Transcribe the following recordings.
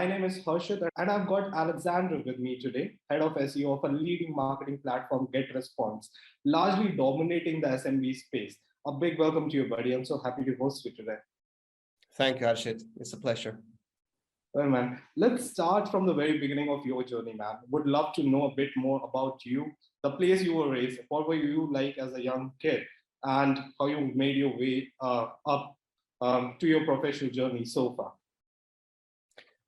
My name is Harshit, and I've got Alexander with me today, head of SEO of a leading marketing platform, GetResponse, largely dominating the SMB space. A big welcome to you, buddy. I'm so happy to host you today. Thank you, Harshit. It's a pleasure. Well, man, let's start from the very beginning of your journey, man. Would love to know a bit more about you, the place you were raised, what were you like as a young kid, and how you made your way up to your professional journey so far.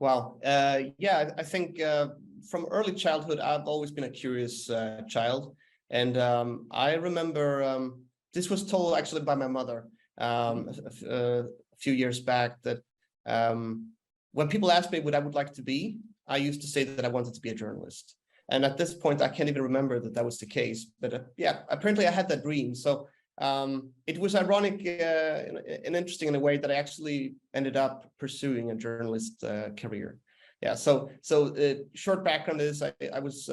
Wow. I think from early childhood, I've always been a curious child. And I remember this was told actually by my mother a few years back that when people asked me what I would like to be, I used to say that I wanted to be a journalist. And at this point, I can't even remember that that was the case. But apparently I had that dream. So it was ironic and interesting in a way that I actually ended up pursuing a journalist career. Yeah, so short background is I was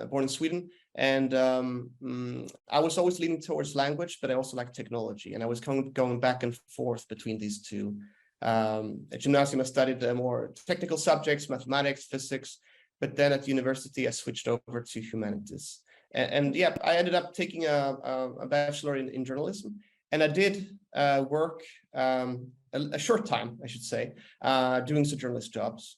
born in Sweden, and I was always leaning towards language, but I also like technology, and I was going back and forth between these two. At gymnasium, I studied more technical subjects, mathematics, physics, but then at university, I switched over to humanities. And I ended up taking a bachelor in journalism, and I did work a short time, I should say, doing some journalist jobs,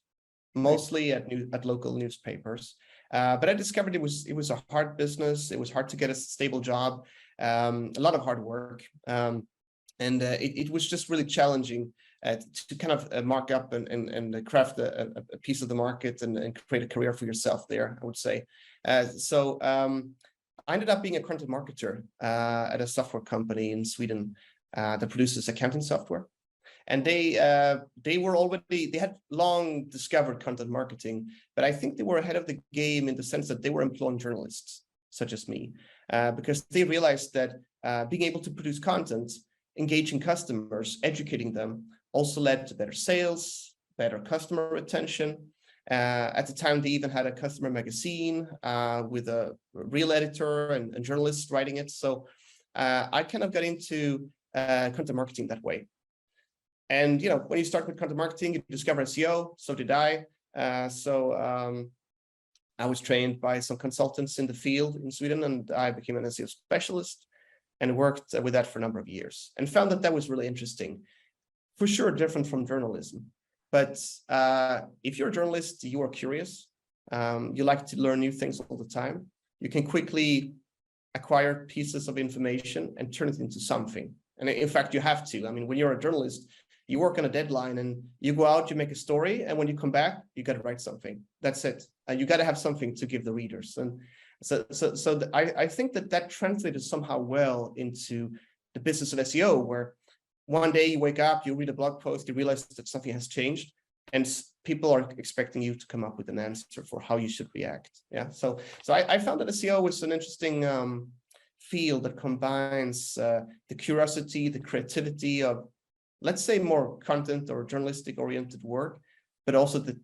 mostly at local newspapers. But I discovered it was a hard business. It was hard to get a stable job, a lot of hard work, and it was just really challenging to kind of mark up and craft a piece of the market and create a career for yourself there, I would say. So I ended up being a content marketer at a software company in Sweden that produces accounting software. And they had long discovered content marketing, but I think they were ahead of the game in the sense that they were employing journalists such as me, because they realized that being able to produce content, engaging customers, educating them, also led to better sales, better customer retention. At the time, they even had a customer magazine with a real editor and journalists writing it. So I kind of got into content marketing that way. And when you start with content marketing, you discover SEO. So did I. I was trained by some consultants in the field in Sweden, and I became an SEO specialist and worked with that for a number of years and found that was really interesting. For sure, different from journalism. But if you're a journalist, you are curious. You like to learn new things all the time. You can quickly acquire pieces of information and turn it into something. And in fact, you have to. I mean, when you're a journalist, you work on a deadline and you go out, you make a story, and when you come back, you got to write something. That's it. And you got to have something to give the readers. And so I think that translated somehow well into the business of SEO, where one day you wake up, you read a blog post, you realize that something has changed, and people are expecting you to come up with an answer for how you should react. Yeah. So I found that SEO was an interesting field that combines the curiosity, the creativity of, let's say, more content or journalistic oriented work, but also the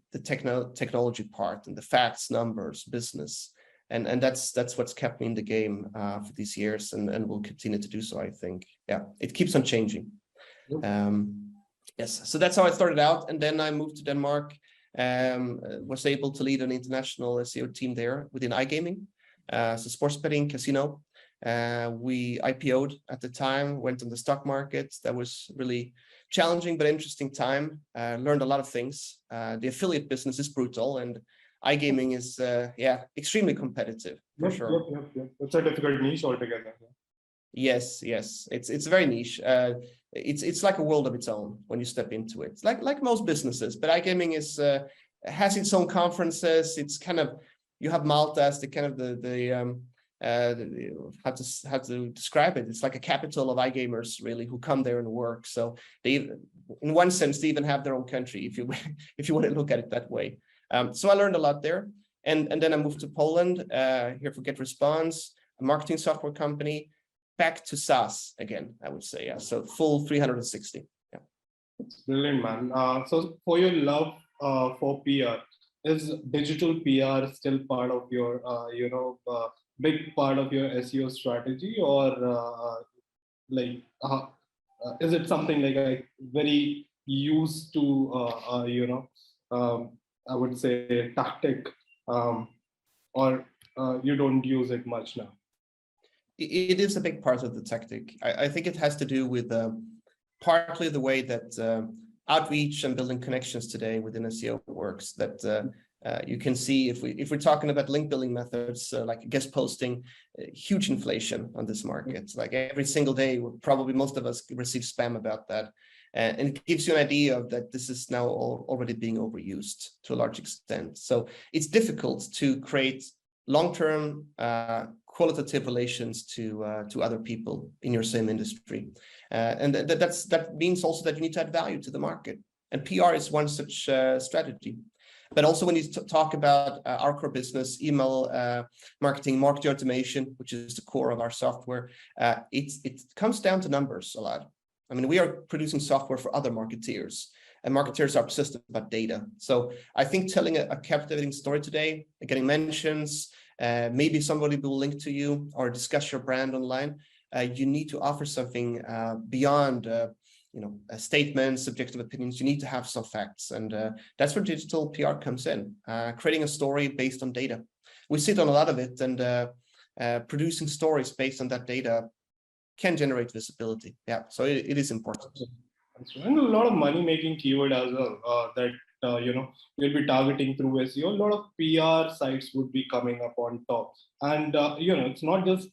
technology part and the facts, numbers, business. And that's what's kept me in the game for these years, and will continue to do so, I think. Yeah, it keeps on changing. Yes, so that's how I started out, and then I moved to Denmark. Was able to lead an international SEO team there within iGaming, so sports betting, casino. We IPO'd at the time, went on the stock market. That was really challenging but interesting time. Learned a lot of things. The affiliate business is brutal, and iGaming is extremely competitive for sure. Yep. It's a difficult niche altogether. Yes, it's very niche. It's like a world of its own when you step into it. Like most businesses, but iGaming has its own conferences. It's kind of, you have Malta as the kind of how to describe it. It's like a capital of iGamers, really, who come there and work. So they, in one sense, they even have their own country, if you want to look at it that way. So I learned a lot there, and then I moved to Poland here for GetResponse, a marketing software company. Back to SaaS again, I would say. Yeah, so full 360. Yeah, it's brilliant, man. So for your love for PR, is digital PR still part of your big part of your SEO strategy, or is it something like very used to I would say, tactic, um, or you don't use it much now? It is a big part of the tactic. I think it has to do with partly the way that outreach and building connections today within SEO works. That you can see if we're talking about link building methods like guest posting, huge inflation on this market. Like every single day, probably most of us receive spam about that. And it gives you an idea of that this is now already being overused to a large extent. So it's difficult to create long-term qualitative relations to other people in your same industry. And that means also that you need to add value to the market. And PR is one such strategy. But also when you talk about our core business, email marketing, marketing automation, which is the core of our software, it comes down to numbers a lot. I mean, we are producing software for other marketeers, and marketers are obsessed about data. So I think telling a captivating story today, getting mentions, maybe somebody will link to you or discuss your brand online. You need to offer something beyond statements, subjective opinions. You need to have some facts, and that's where digital PR comes in. Creating a story based on data. We sit on a lot of it, and producing stories based on that data can generate visibility. Yeah, so it is important. And a lot of money-making keyword as well that you'll be targeting through SEO. A lot of PR sites would be coming up on top, and it's not just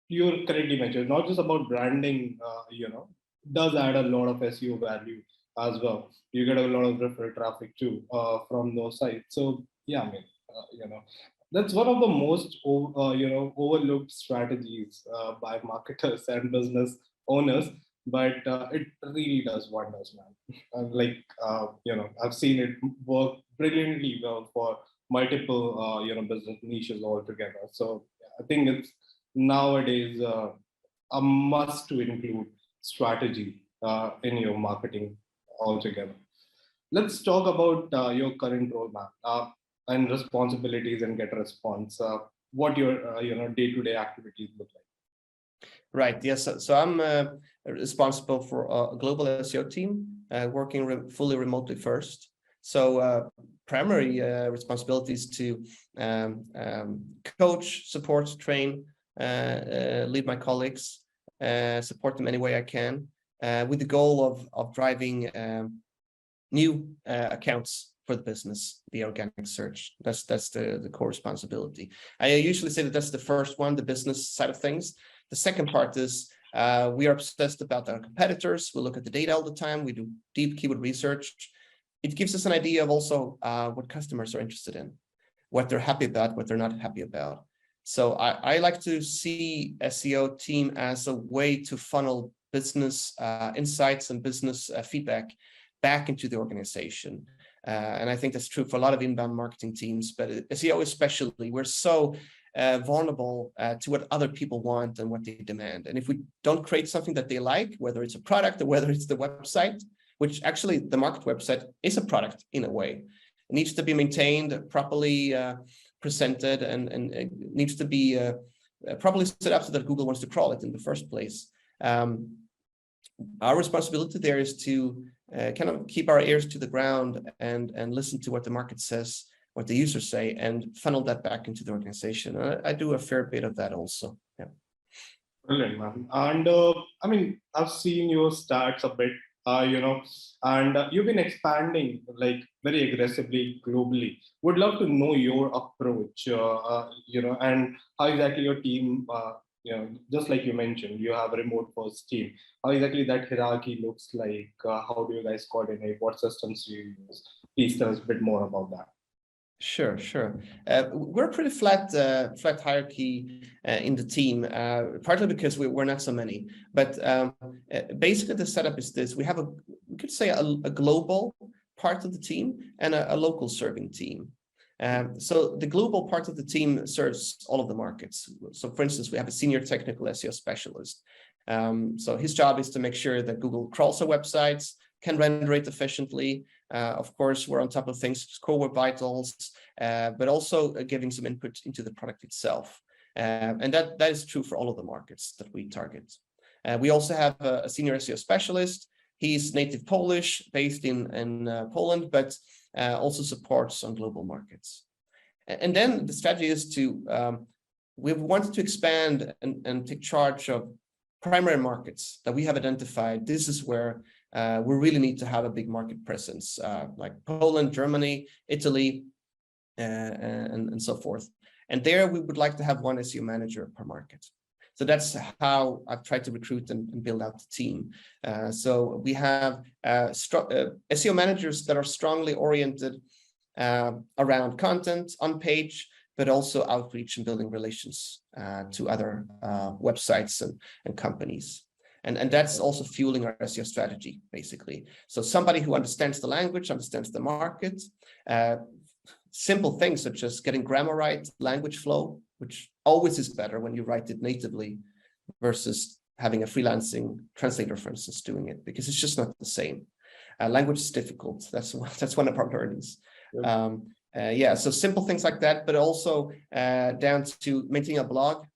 you correctly mentioned, not just about branding. Does add a lot of SEO value as well. You get a lot of referral traffic too from those sites. So yeah, I mean, that's one of the most overlooked strategies by marketers and business owners, but it really does wonders, man. And I've seen it work brilliantly well for multiple business niches altogether. So I think it's nowadays a must to include strategy in your marketing altogether. Let's talk about your current roadmap and responsibilities and GetResponse. What your day-to-day activities look like. Right. Yes. So I'm responsible for a global SEO team, working fully remotely first. So primary responsibilities to coach, support, train, lead my colleagues, support them any way I can, with the goal of driving new accounts for the business, the organic search. That's the core responsibility. I usually say that that's the first one, the business side of things. The second part is we are obsessed about our competitors. We look at the data all the time. We do deep keyword research. It gives us an idea of also what customers are interested in, what they're happy about, what they're not happy about. So I like to see SEO team as a way to funnel business insights and business feedback back into the organization. And I think that's true for a lot of inbound marketing teams, but SEO especially, we're so vulnerable to what other people want and what they demand. And if we don't create something that they like, whether it's a product or whether it's the website, which actually the market website is a product in a way, it needs to be maintained, properly presented, and it needs to be properly set up so that Google wants to crawl it in the first place. Our responsibility there is to kind of keep our ears to the ground and listen to what the market says, what the users say, and funnel that back into the organization. I do a fair bit of that also. Yeah. Brilliant, man. And I mean, I've seen your stats a bit, and you've been expanding like very aggressively globally. Would love to know your approach, and how exactly your team, just like you mentioned, you have a remote first team. How exactly that hierarchy looks like? How do you guys coordinate? What systems do you use? Please tell us a bit more about that. Sure. We're a pretty flat hierarchy in the team, partly because we're not so many. But basically, the setup is this: we have we could say a global part of the team and a local serving team. So the global part of the team serves all of the markets. So, for instance, we have a senior technical SEO specialist. So his job is to make sure that Google crawls our websites, can render it efficiently. Of course, we're on top of things, core web vitals, but also giving some input into the product itself. And that is true for all of the markets that we target. We also have a senior SEO specialist. He's native Polish, based in Poland, but also supports on global markets. And then the strategy is to, we wanted to expand and take charge of primary markets that we have identified. This is where we really need to have a big market presence, like Poland, Germany, Italy, and so forth. And there we would like to have one SEO manager per market. So that's how I've tried to recruit and build out the team. So we have SEO managers that are strongly oriented around content on page, but also outreach and building relations to other websites and companies. And that's also fueling our SEO strategy, basically. So somebody who understands the language, understands the market, simple things such as getting grammar right, language flow, which always is better when you write it natively versus having a freelancing translator, for instance, doing it, because it's just not the same. Language is difficult. That's one of our learnings. Yeah, so simple things like that, but also down to maintaining a blog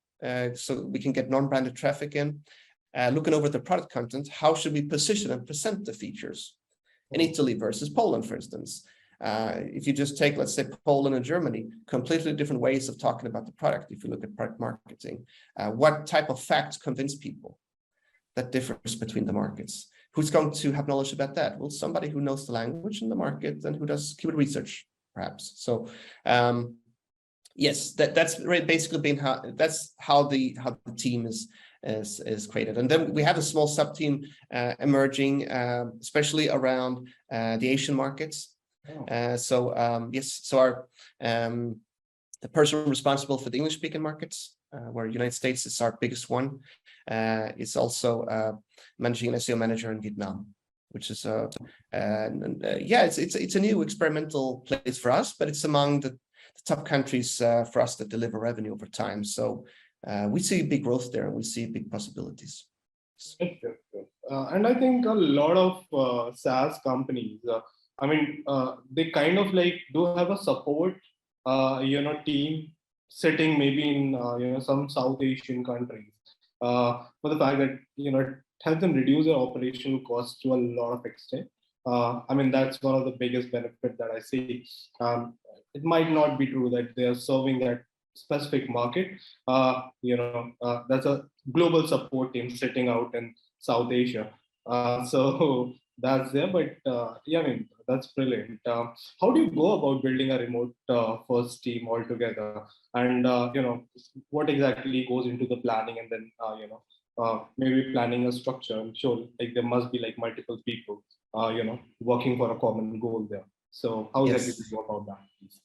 so we can get non-branded traffic in, looking over the product content. How should we position and present the features in Italy versus Poland, for instance? If you just take, let's say, Poland and Germany, completely different ways of talking about the product. If you look at product marketing, what type of facts convince people? That differs between the markets. Who's going to have knowledge about that? Well, somebody who knows the language in the market and who does keyword research, perhaps. So, yes, that's basically been how the team is created. And then we have a small sub team emerging, especially around the Asian markets. Yes, so our the person responsible for the English-speaking markets, where United States is our biggest one, is also managing an SEO manager in Vietnam, which is it's a new experimental place for us, but it's among the top countries for us that deliver revenue over time. So we see big growth there, and we see big possibilities. And I think a lot of SaaS companies, they kind of like do have a support, team sitting maybe in, some South Asian countries, for the fact that, it helps them reduce their operational costs to a lot of extent. That's one of the biggest benefits that I see. It might not be true that they are serving that specific market. That's a global support team sitting out in South Asia. So that's there, but that's brilliant. How do you go about building a remote first team altogether? And what exactly goes into the planning, and then maybe planning a structure? I'm sure like there must be like multiple people working for a common goal there. So how Yes. exactly do you go about that, please?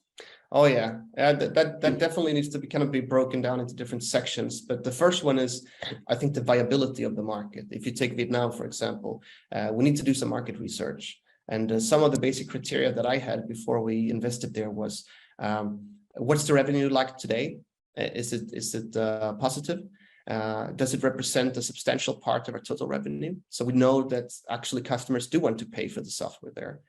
Oh yeah, that definitely needs to be broken down into different sections. But the first one is, I think, the viability of the market. If you take Vietnam, for example, we need to do some market research. And some of the basic criteria that I had before we invested there was, what's the revenue like today? Is it positive? Does it represent a substantial part of our total revenue? So we know that actually customers do want to pay for the software there.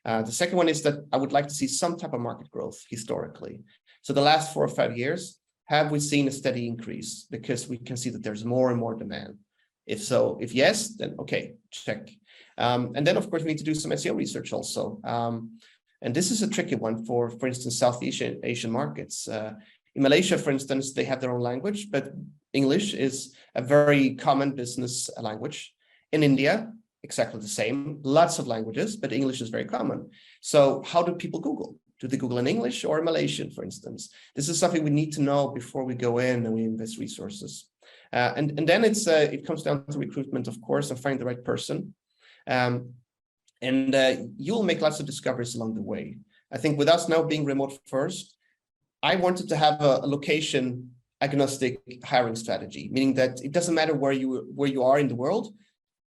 The second one is that I would like to see some type of market growth historically. So the last 4 or 5 years, have we seen a steady increase? Because we can see that there's more and more demand. If yes, then okay, check. And then of course we need to do some SEO research also. And this is a tricky one for instance, Southeast Asian markets. In Malaysia, for instance, they have their own language, but English is a very common business language. In India, exactly the same, lots of languages, but English is very common. So how do people Google? Do they Google in English or Malaysian, for instance? This is something we need to know before we go in and we invest resources. And then it comes down to recruitment, of course, and find the right person. You'll make lots of discoveries along the way. I think with us now being remote first, I wanted to have a location agnostic hiring strategy, meaning that it doesn't matter where you are in the world.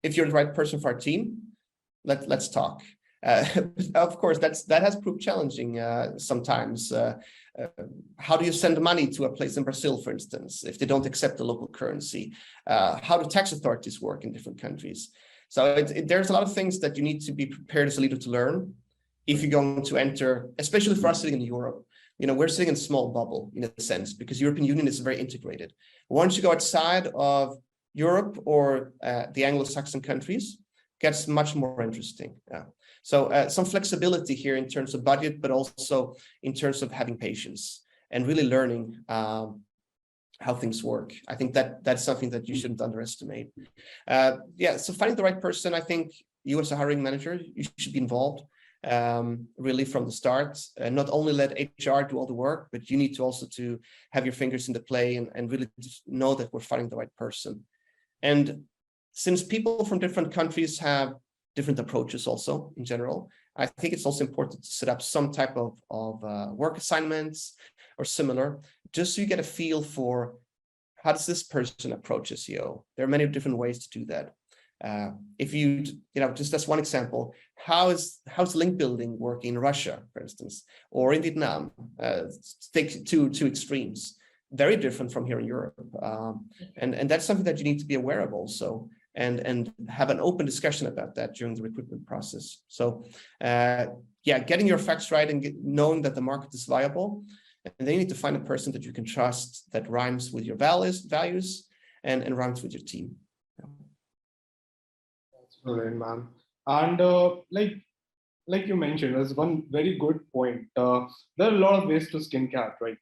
If you're the right person for our team, let's talk. Of course, that has proved challenging sometimes. How do you send money to a place in Brazil, for instance, if they don't accept the local currency? How do tax authorities work in different countries? So there's a lot of things that you need to be prepared as a leader to learn if you're going to enter, especially for us sitting in Europe. We're sitting in a small bubble in a sense, because European Union is very integrated. Once you go outside of Europe or the Anglo-Saxon countries, gets much more interesting. Yeah. So some flexibility here in terms of budget, but also in terms of having patience and really learning how things work. I think that's something that you shouldn't underestimate. Yeah, so finding the right person, I think you as a hiring manager, you should be involved really from the start. Not only let HR do all the work, but you need to also to have your fingers in the play and really just know that we're finding the right person. And since people from different countries have different approaches also in general, I think it's also important to set up some type of work assignments or similar, just so you get a feel for how does this person approach SEO. There are many different ways to do that. If you just as one example, how's link building working in Russia, for instance, or in Vietnam? Take two extremes, very different from here in Europe, and that's something that you need to be aware of also, and have an open discussion about that during the recruitment process. So, yeah, getting your facts right and knowing that the market is viable, and then you need to find a person that you can trust that rhymes with your values and rhymes with your team. Brilliant, man. And like you mentioned, there's one very good point. There are a lot of ways to skin cat, right?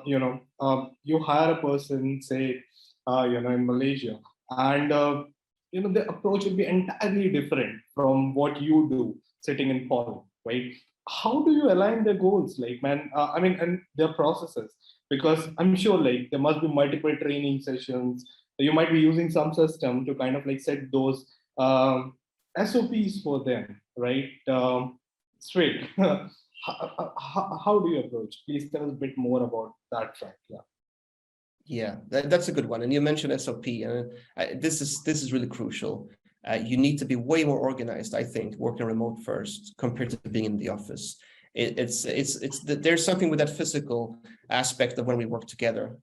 You hire a person, say, in Malaysia, and the approach will be entirely different from what you do sitting in Poland, right? How do you align their goals, like, man? And their processes, because I'm sure, like, there must be multiple training sessions. You might be using some system to kind of like set those SOPs for them, right? Straight. How do you approach? Please tell us a bit more about that track. Yeah. Yeah, that's a good one. And you mentioned SOP, and this is really crucial. You need to be way more organized, I think, working remote first compared to being in the office. There's something with that physical aspect of when we work together.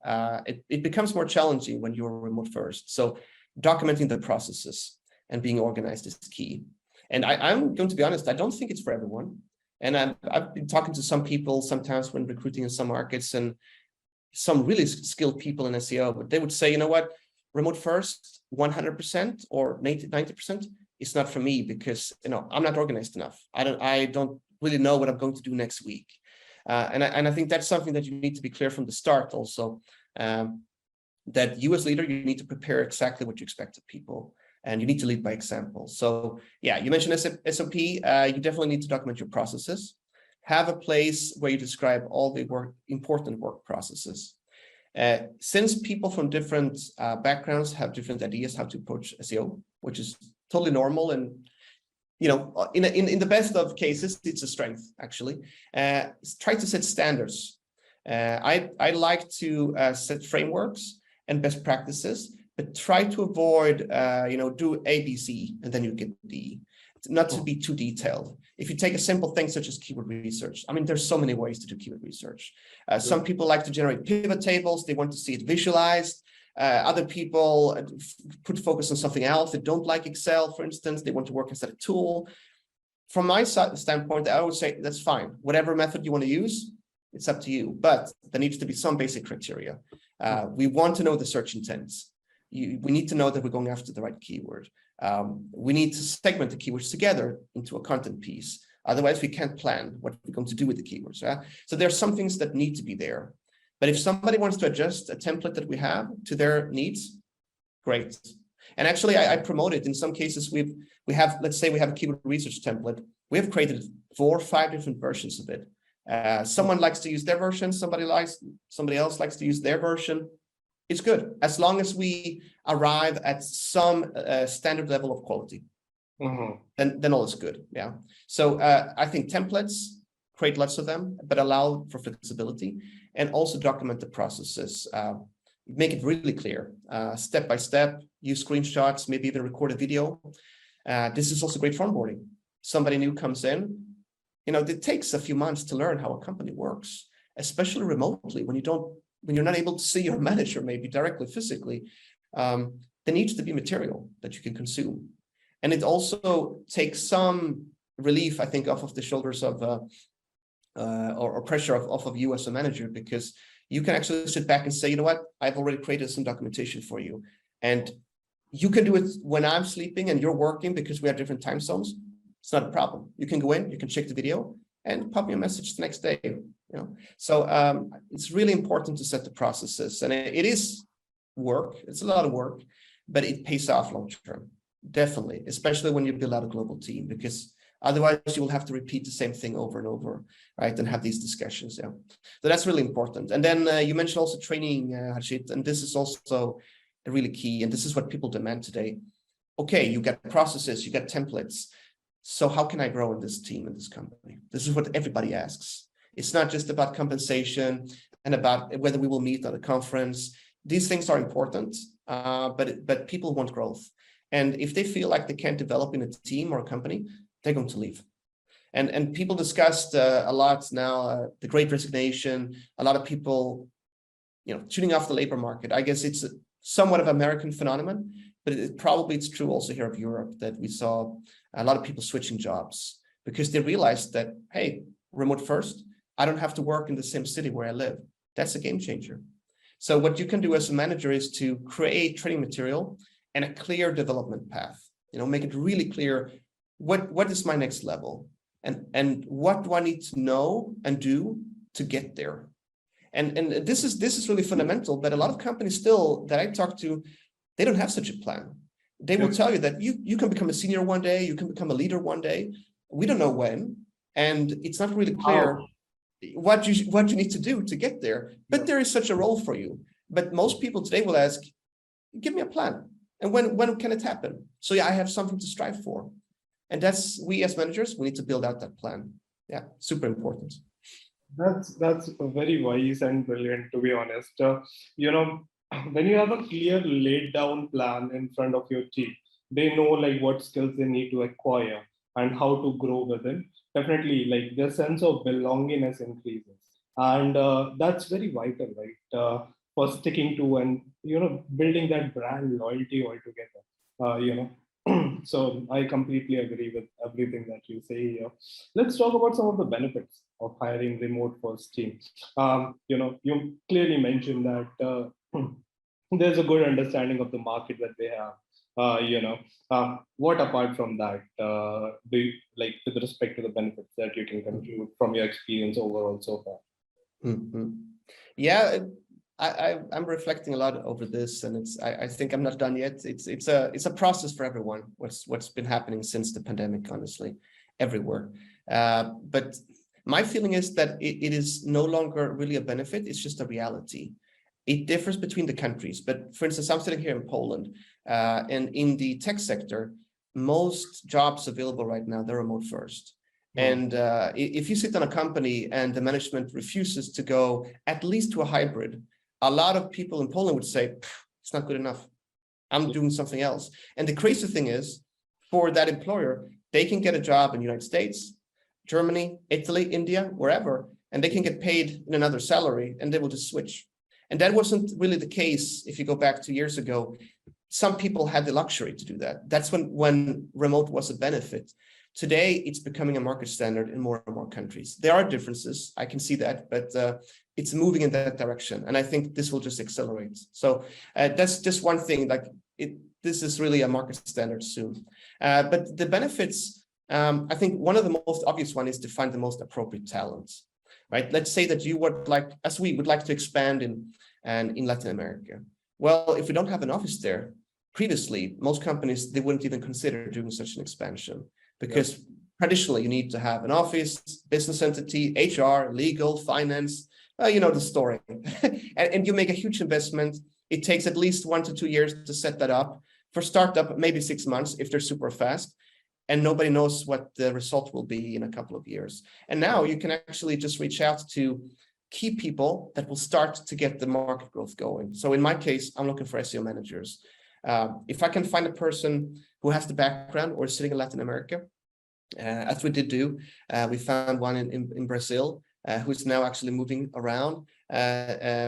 It becomes more challenging when you're remote first. So documenting the processes and being organized is key. And I'm going to be honest, I don't think it's for everyone. And I've been talking to some people sometimes when recruiting in some markets, and some really skilled people in SEO, but they would say, you know what, remote first, 100% or 90% is not for me, because I'm not organized enough. I don't really know what I'm going to do next week. And I think that's something that you need to be clear from the start also, that you as leader, you need to prepare exactly what you expect of people, and you need to lead by example. So yeah, you mentioned SOP, you definitely need to document your processes. Have a place where you describe all the important work processes. Since people from different backgrounds have different ideas how to approach SEO, which is totally normal, and in the best of cases, it's a strength actually. Try to set standards. I like to set frameworks and best practices, but try to avoid do A, B, C, and then you get D. Not to be too detailed. If you take a simple thing such as keyword research, there's so many ways to do keyword research. Some people like to generate pivot tables. They want to see it visualized. Other people put focus on something else. They don't like Excel, for instance. They want to work as a tool. From my standpoint, I would say that's fine. Whatever method you want to use, it's up to you. But there needs to be some basic criteria. We want to know the search intents. We need to know that we're going after the right keyword. We need to segment the keywords together into a content piece. Otherwise, we can't plan what we're going to do with the keywords. Right? So there are some things that need to be there. But if somebody wants to adjust a template that we have to their needs, great. And actually, I promote it. In some cases, we have, let's say we have a keyword research template. We have created 4 or 5 different versions of it. Someone likes to use their version. Somebody else likes to use their version. It's good as long as we arrive at some standard level of quality. Then all is good. Yeah. So I think templates, create lots of them, but allow for flexibility, and also document the processes. Make it really clear, step by step. Use screenshots, maybe even record a video. This is also great for onboarding. Somebody new comes in. It takes a few months to learn how a company works, especially remotely when you're not able to see your manager maybe directly physically. There needs to be material that you can consume. And it also takes some relief, I think, off of the shoulders of or pressure off of you as a manager, because you can actually sit back and say, you know what, I've already created some documentation for you. And You can do it when I'm sleeping and you're working because we have different time zones. It's not a problem. You can go in, you can check the video and pop me a message the next day. So it's really important to set the processes, and it is work. It's a lot of work, but it pays off long term, definitely, especially when you build out a global team, because otherwise you will have to repeat the same thing over and over, right? And have these discussions. Yeah, so that's really important. And then you mentioned also training, Harshit, and this is also really key. And this is what people demand today. Okay, you get processes, you get templates. So how can I grow in this team, in this company? This is what everybody asks. It's not just about compensation and about whether we will meet at a conference. These things are important, but people want growth. And if they feel like they can't develop in a team or a company, they're going to leave. And people discussed a lot now, the Great Resignation, a lot of people, tuning off the labor market. I guess it's somewhat of an American phenomenon, but it's true also here of Europe, that we saw a lot of people switching jobs because they realized that, hey, remote first, I don't have to work in the same city where I live. That's a game changer. So what you can do as a manager is to create training material and a clear development path. Make it really clear what is my next level and what do I need to know and do to get there. And this is really fundamental, but a lot of companies still that I talk to, they don't have such a plan. They will tell you that you can become a senior one day, you can become a leader one day. We don't know when, and it's not really clear what you need to do to get there. But there is such a role for you. But most people today will ask, give me a plan. And when can it happen? So I have something to strive for. And that's, we as managers, we need to build out that plan. Yeah, super important. That's very wise and brilliant, to be honest. When you have a clear laid down plan in front of your team, they know like what skills they need to acquire and how to grow within. Definitely, like their sense of belongingness increases, and that's very vital, right? For sticking to and building that brand loyalty altogether. So I completely agree with everything that you say here. Let's talk about some of the benefits of hiring remote first team. You clearly mentioned that there's a good understanding of the market that they have. What apart from that, do you, like with respect to the benefits that you can conclude from your experience overall so far? Mm-hmm. Yeah, I'm reflecting a lot over this, and I think I'm not done yet. It's a process for everyone. What's been happening since the pandemic, honestly, everywhere. But my feeling is that it is no longer really a benefit. It's just a reality. It differs between the countries. But for instance, I'm sitting here in Poland, and in the tech sector, most jobs available right now, they're remote first. And if you sit on a company and the management refuses to go at least to a hybrid, a lot of people in Poland would say, it's not good enough. I'm doing something else. And the crazy thing is, for that employer, they can get a job in the United States, Germany, Italy, India, wherever, and they can get paid in another salary, and they will just switch. And that wasn't really the case if you go back 2 years ago. Some people had the luxury to do that. That's when remote was a benefit. Today, it's becoming a market standard in more and more countries. There are differences, I can see that, but it's moving in that direction. And I think this will just accelerate. So that's just one thing, this is really a market standard soon. But the benefits, I think one of the most obvious one is to find the most appropriate talents, right? Let's say that you would like, as we would like to expand in Latin America. Well, if we don't have an office there, previously, most companies, they wouldn't even consider doing such an expansion. Because traditionally you need to have an office, business entity, HR, legal, finance, the story. and you make a huge investment. It takes at least 1 to 2 years to set that up. For startup, maybe 6 months if they're super fast. And nobody knows what the result will be in a couple of years. And now you can actually just reach out to key people that will start to get the market growth going. So in my case, I'm looking for SEO managers. If I can find a person who has the background or sitting in Latin America, as we did do, we found one in Brazil who's now actually moving around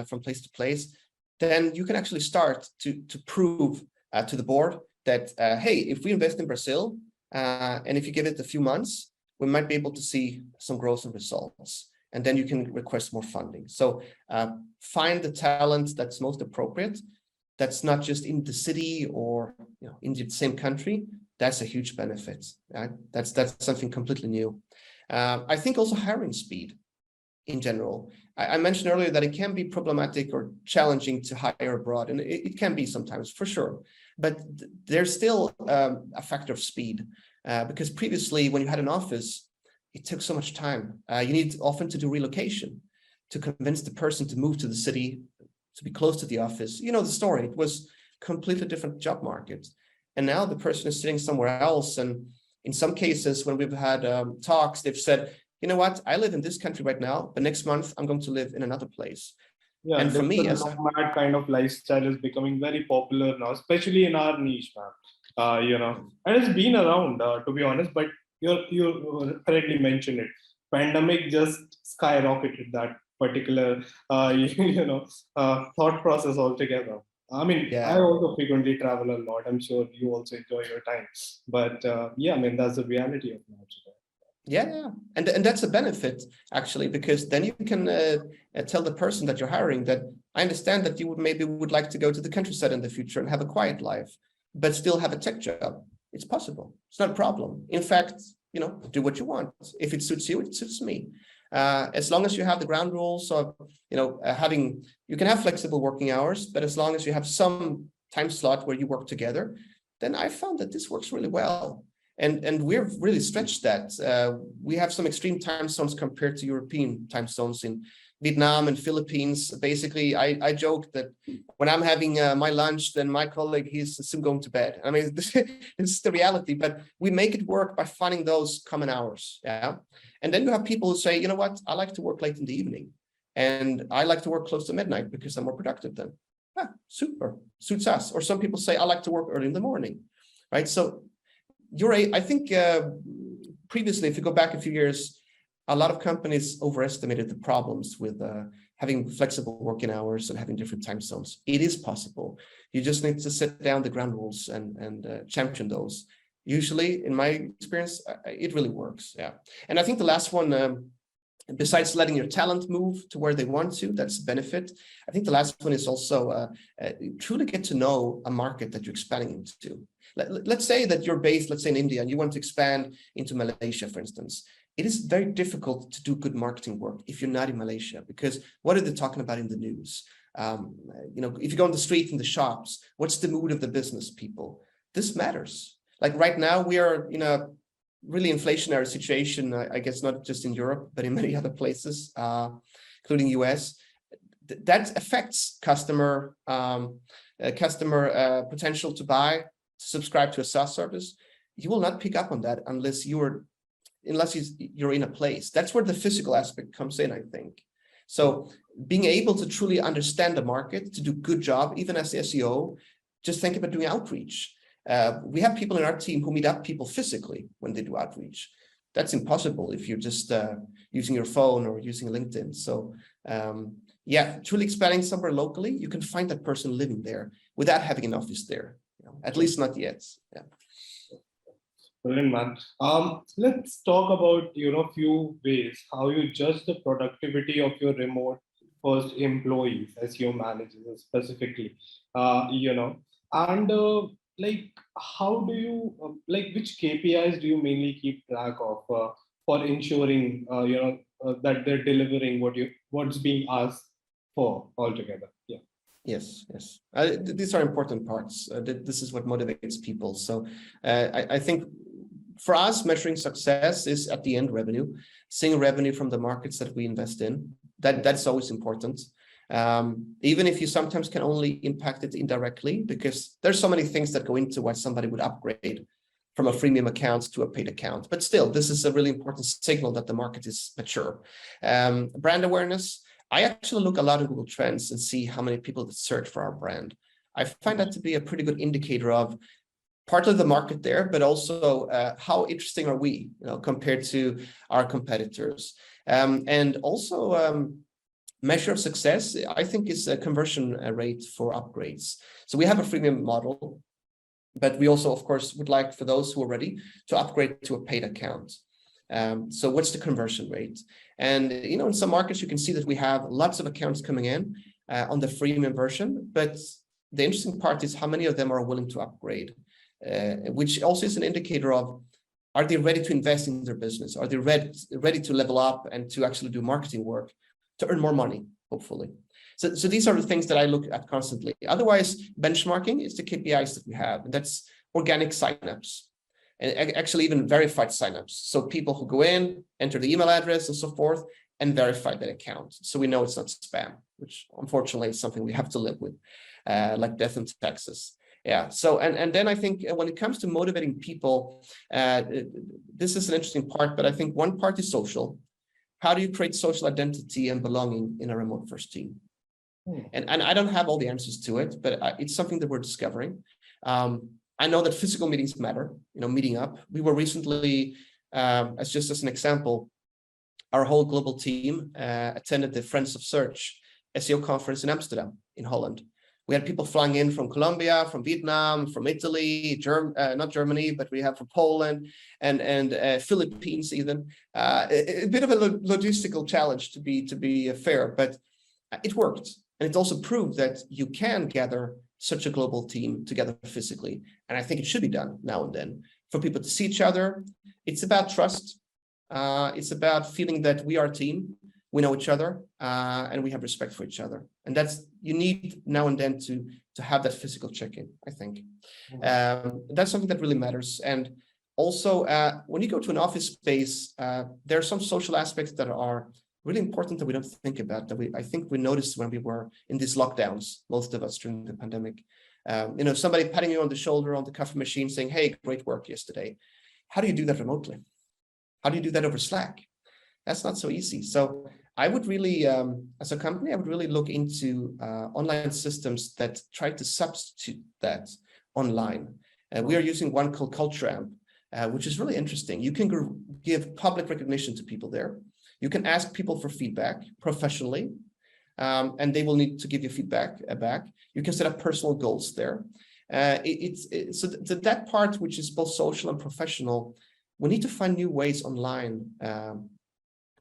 from place to place, then you can actually start to prove to the board that, hey, if we invest in Brazil, and if you give it a few months, we might be able to see some growth and results. And then you can request more funding. So find the talent that's most appropriate. that's not just in the city or in the same country, that's a huge benefit. Right? That's something completely new. I think also hiring speed in general. I mentioned earlier that it can be problematic or challenging to hire abroad, and it can be sometimes for sure. But there's still a factor of speed because previously, when you had an office, it took so much time. You need often to do relocation to convince the person to move to the city, to be close to the office. You know the story. It was completely different job market. And now the person is sitting somewhere else. And in some cases, when we've had talks, they've said, you know what, I live in this country right now, but next month I'm going to live in another place. Yeah, And for me, digital nomad kind of lifestyle is becoming very popular now, especially in our niche, man. And it's been around, to be honest. But you correctly mentioned it. Pandemic just skyrocketed that particular, thought process altogether. I mean, I yeah. also frequently travel a lot. I'm sure you also enjoy your time. But yeah, I mean, that's the reality of now today. Yeah. And that's a benefit actually, because then you can tell the person that you're hiring that I understand that you would like to go to the countryside in the future and have a quiet life, but still have a tech job. It's possible. It's not a problem. In fact, do what you want. If it suits you, it suits me. As long as you have the ground rules of, you can have flexible working hours, but as long as you have some time slot where you work together, then I found that this works really well. And we've really stretched that. We have some extreme time zones compared to European time zones in Vietnam and Philippines. Basically, I joke that when I'm having my lunch, then my colleague, he's soon going to bed. I mean, this is the reality, but we make it work by finding those common hours. Yeah. And then you have people who say, you know what, I like to work late in the evening and I like to work close to midnight because I'm more productive then. Super, suits us. Or some people say, I like to work early in the morning, right? So I think previously, if you go back a few years, a lot of companies overestimated the problems with having flexible working hours and having different time zones. It is possible. You just need to set down the ground rules and champion those. Usually, in my experience, it really works. Yeah. And I think the last one, besides letting your talent move to where they want to, that's a benefit. I think the last one is also truly get to know a market that you're expanding into. Let's say that you're based, let's say in India, and you want to expand into Malaysia, for instance. It is very difficult to do good marketing work if you're not in Malaysia, because what are they talking about in the news? If you go on the street, in the shops, what's the mood of the business people? This matters. Like right now, we are in a really inflationary situation, I guess, not just in Europe, but in many other places, including US. That affects customer potential to buy, subscribe to a SaaS service. You will not pick up on that unless you're in a place. That's where the physical aspect comes in, I think. So being able to truly understand the market, to do a good job, even as the SEO, just think about doing outreach. We have people in our team who meet up people physically when they do outreach. That's impossible if you're just using your phone or using LinkedIn. So truly expanding somewhere locally, you can find that person living there without having an office there. At least not yet. Yeah. Brilliant, man. Let's talk about few ways how you judge the productivity of your remote first employees, SEO managers specifically. And like how do you which KPIs do you mainly keep track of for ensuring that they're delivering what's being asked for altogether? Yeah. Yes. These are important parts. This is what motivates people. So I think for us, measuring success is at the end revenue, seeing revenue from the markets that we invest in. That's always important. Even if you sometimes can only impact it indirectly, because there's so many things that go into why somebody would upgrade from a freemium account to a paid account. But still, this is a really important signal that the market is mature. Brand awareness. I actually look a lot at Google Trends and see how many people that search for our brand. I find that to be a pretty good indicator of part of the market there, but also how interesting are we, compared to our competitors. And also measure of success, I think, is a conversion rate for upgrades. So we have a freemium model, but we also, of course, would like for those who are ready to upgrade to a paid account. So what's the conversion rate? And, in some markets, you can see that we have lots of accounts coming in on the freemium version, but the interesting part is how many of them are willing to upgrade, which also is an indicator of, are they ready to invest in their business? Are they ready to level up and to actually do marketing work to earn more money, hopefully? So these are the things that I look at constantly. Otherwise, benchmarking is the KPIs that we have. And that's organic signups, and actually even verified signups. So people who go in, enter the email address and so forth, and verify that account. So we know it's not spam, which unfortunately is something we have to live with, like death and taxes. Yeah. So, and then I think when it comes to motivating people, this is an interesting part, but I think one part is social. How do you create social identity and belonging in a remote first team? And I don't have all the answers to it, but it's something that we're discovering. I know that physical meetings matter, meeting up. We were recently, as an example, our whole global team attended the Friends of Search SEO conference in Amsterdam, in Holland. We had people flying in from Colombia, from Vietnam, from Italy, not Germany, but we have from Poland and Philippines even. A bit of a logistical challenge to be fair, but it worked. And it also proved that you can gather such a global team together physically. And I think it should be done now and then for people to see each other. It's about trust. It's about feeling that we are a team. We know each other, and we have respect for each other. And you need now and then to have that physical check-in, I think. That's something that really matters. And also, when you go to an office space, there are some social aspects that are really important that we don't think about, that I think we noticed when we were in these lockdowns, most of us during the pandemic. Somebody patting you on the shoulder on the coffee machine saying, hey, great work yesterday. How do you do that remotely? How do you do that over Slack? That's not so easy. So I would really, as a company, I would really look into online systems that try to substitute that online. We are using one called Culture Amp, which is really interesting. You can give public recognition to people there. You can ask people for feedback professionally, and they will need to give you feedback back. You can set up personal goals there. So that part, which is both social and professional, we need to find new ways online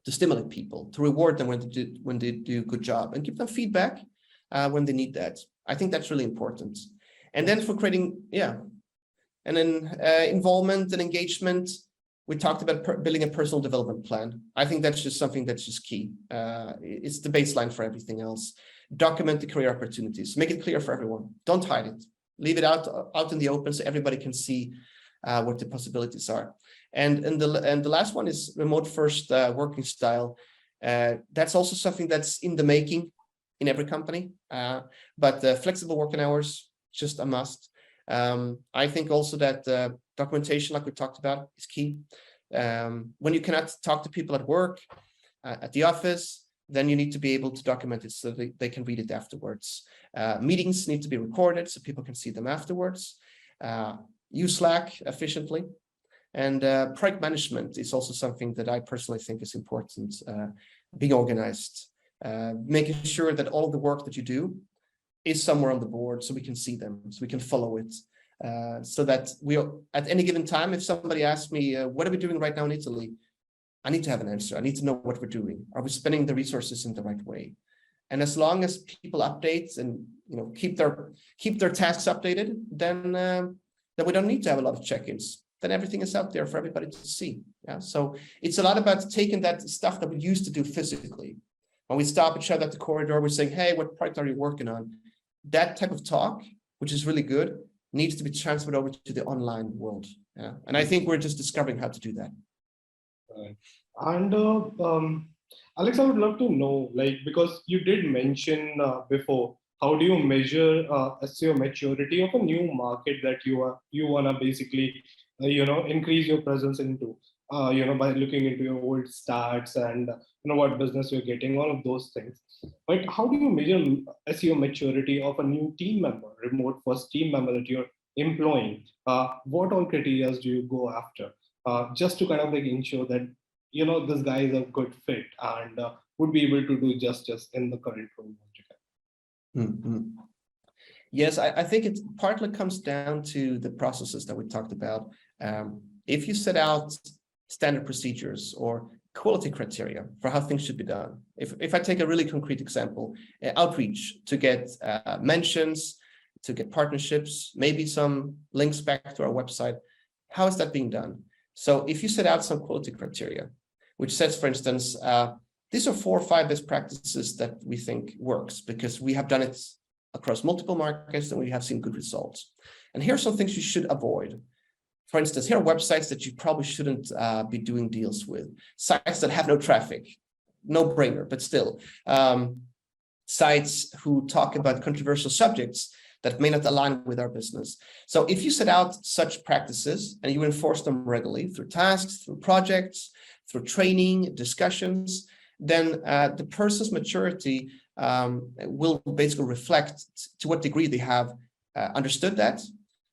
to stimulate people, to reward them when they do a good job, and give them feedback when they need that. I think that's really important. And then for creating, and then involvement and engagement, we talked about building a personal development plan. I think that's just something that's just key. It's the baseline for everything else. Document the career opportunities. Make it clear for everyone. Don't hide it. Leave it out in the open so everybody can see what the possibilities are. And the last one is remote first working style. That's also something that's in the making in every company. But flexible working hours, just a must. I think also that documentation, like we talked about, is key. When you cannot talk to people at work, at the office, then you need to be able to document it so they can read it afterwards. Meetings need to be recorded so people can see them afterwards. Use Slack efficiently. And project management is also something that I personally think is important. Being organized, making sure that all of the work that you do is somewhere on the board so we can see them, so we can follow it. So that at any given time, if somebody asks me, what are we doing right now in Italy? I need to have an answer. I need to know what we're doing. Are we spending the resources in the right way? And as long as people update and keep their tasks updated, then we don't need to have a lot of check-ins. Then everything is out there for everybody to see. Yeah. So it's a lot about taking that stuff that we used to do physically. When we stop each other at the corridor, we're saying, hey, what project are you working on? That type of talk, which is really good, needs to be transferred over to the online world. Yeah. And I think we're just discovering how to do that. And Alex, I would love to know, because you did mention before, how do you measure SEO maturity of a new market that you want to basically, increase your presence into, by looking into your old stats and what business you're getting, all of those things. But how do you measure SEO maturity of a new team member, remote first team member that you're employing? What all criteria do you go after, just to kind of ensure that this guy is a good fit and would be able to do justice in the current role? Mm-hmm. Yes, I think it partly comes down to the processes that we talked about. If you set out standard procedures or quality criteria for how things should be done, if I take a really concrete example, outreach to get mentions, to get partnerships, maybe some links back to our website. How is that being done? So if you set out some quality criteria, which says, for instance, these are 4 or 5 best practices that we think works because we have done it across multiple markets and we have seen good results. And here are some things you should avoid. For instance, here are websites that you probably shouldn't be doing deals with. Sites that have no traffic, no brainer, but still. Sites who talk about controversial subjects that may not align with our business. So if you set out such practices and you enforce them regularly through tasks, through projects, through training, discussions, then the person's maturity will basically reflect to what degree they have understood that,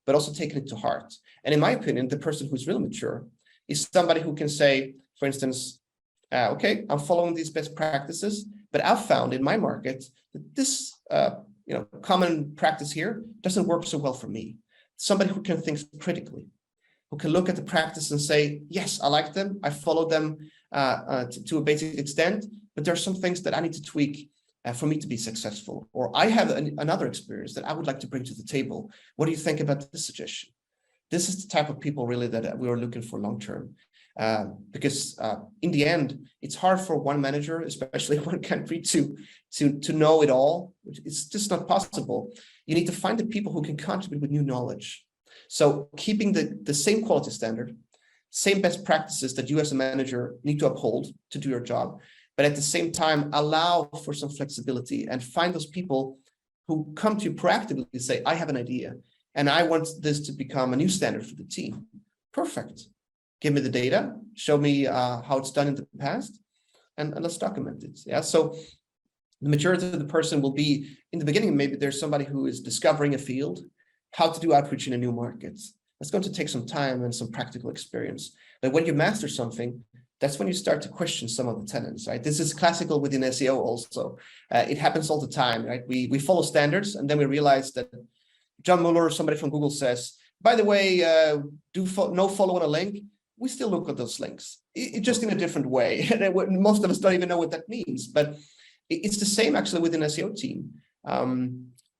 but also taken it to heart. And in my opinion, the person who's really mature is somebody who can say, for instance, okay, I'm following these best practices, but I've found in my market that this common practice here doesn't work so well for me. Somebody who can think critically, who can look at the practice and say, yes, I like them, I follow them to a basic extent, but there are some things that I need to tweak for me to be successful. Or I have another experience that I would like to bring to the table. What do you think about this suggestion? This is the type of people really that we are looking for long-term. Because in the end, it's hard for one manager, especially one country, to know it all. It's just not possible. You need to find the people who can contribute with new knowledge. So keeping the same quality standard, same best practices that you as a manager need to uphold to do your job, but at the same time, allow for some flexibility and find those people who come to you proactively and say, I have an idea and I want this to become a new standard for the team. Perfect. Give me the data, show me how it's done in the past, and let's document it. Yeah. So the maturity of the person will be in the beginning, maybe there's somebody who is discovering a field, how to do outreach in a new market. That's going to take some time and some practical experience. But when you master something, that's when you start to question some of the tenets, right? This is classical within SEO also. It happens all the time, right? We follow standards and then we realize that John Mueller or somebody from Google says, by the way, no follow on a link. We still look at those links, it just in a different way. Most of us don't even know what that means, but it's the same actually with an SEO team.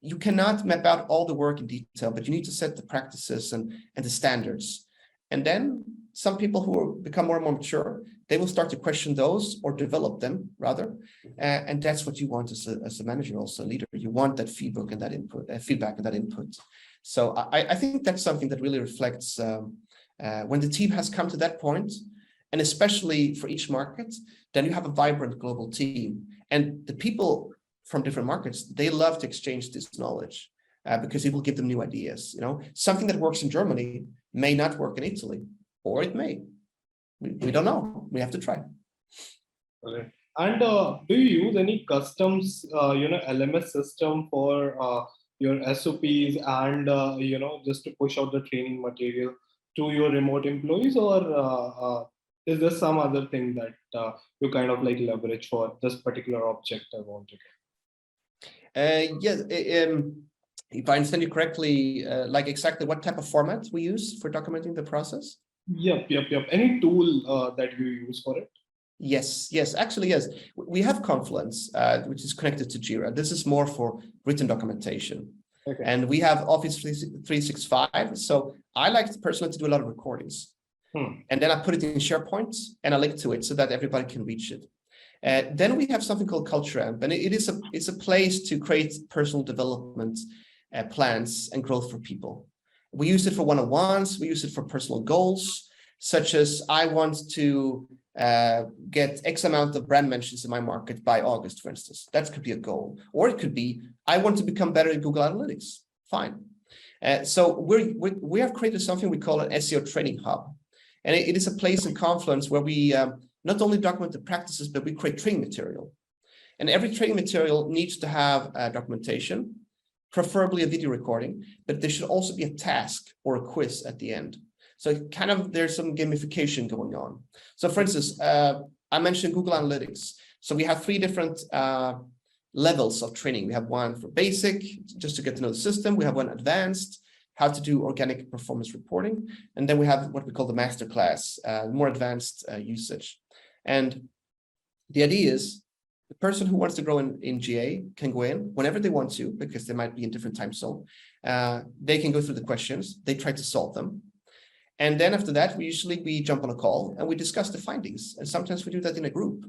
You cannot map out all the work in detail, but you need to set the practices and the standards. And then some people who become more and more mature, they will start to question those or develop them rather. And that's what you want as a manager, also a leader. You want that feedback and that input, So I think that's something that really reflects when the team has come to that point, and especially for each market, then you have a vibrant global team. And the people from different markets, they love to exchange this knowledge because it will give them new ideas. Something that works in Germany may not work in Italy, or it may. We don't know. We have to try. Okay. And do you use any customs, LMS system for your SOPs and just to push out the training material to your remote employees, or is there some other thing that you kind of like leverage for this particular object I want to get? Yes, if I understand you correctly, like exactly what type of format we use for documenting the process? Yep. Any tool that you use for it? Yes, actually, yes. We have Confluence, which is connected to Jira. This is more for written documentation. Okay. And we have Office 365. So I like personally to do a lot of recordings. And then I put it in SharePoint and I link to it so that everybody can reach it. Then we have something called Culture Amp, and it's a place to create personal development plans and growth for people. We use it for one-on-ones. We use it for personal goals, such as I want to get X amount of brand mentions in my market by August, for instance. That could be a goal. Or it could be, I want to become better in Google Analytics. Fine. So we have created something we call an SEO training hub. And it is a place in Confluence where we not only document the practices, but we create training material. And every training material needs to have documentation, preferably a video recording, but there should also be a task or a quiz at the end. So there's some gamification going on. So for instance, I mentioned Google Analytics. So we have 3 different levels of training. We have one for basic, just to get to know the system. We have one advanced, how to do organic performance reporting. And then we have what we call the masterclass, more advanced usage. And the idea is The person who wants to grow in GA can go in whenever they want to, because they might be in different time zone. They can go through the questions, they try to solve them. And then after that, we jump on a call and we discuss the findings. And sometimes we do that in a group.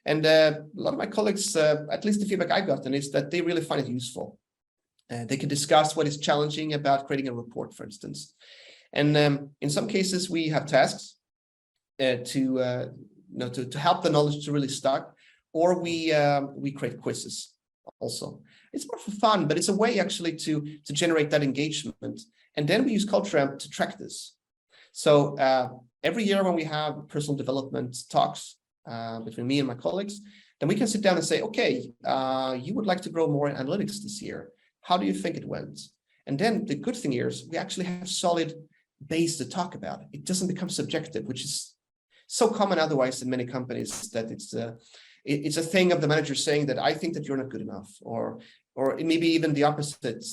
And a lot of my colleagues, at least the feedback I've gotten, is that they really find it useful. They can discuss what is challenging about creating a report, for instance. And in some cases, we have tasks to help the knowledge to really stuck, or we create quizzes also. It's more for fun, but it's a way actually to generate that engagement. And then we use Culture Amp to track this. So every year when we have personal development talks between me and my colleagues, then we can sit down and say, okay, you would like to grow more in analytics this year. How do you think it went? And then the good thing is we actually have solid base to talk about. It doesn't become subjective, which is so common otherwise in many companies, that it's a thing of the manager saying that I think that you're not good enough, or maybe even the opposite.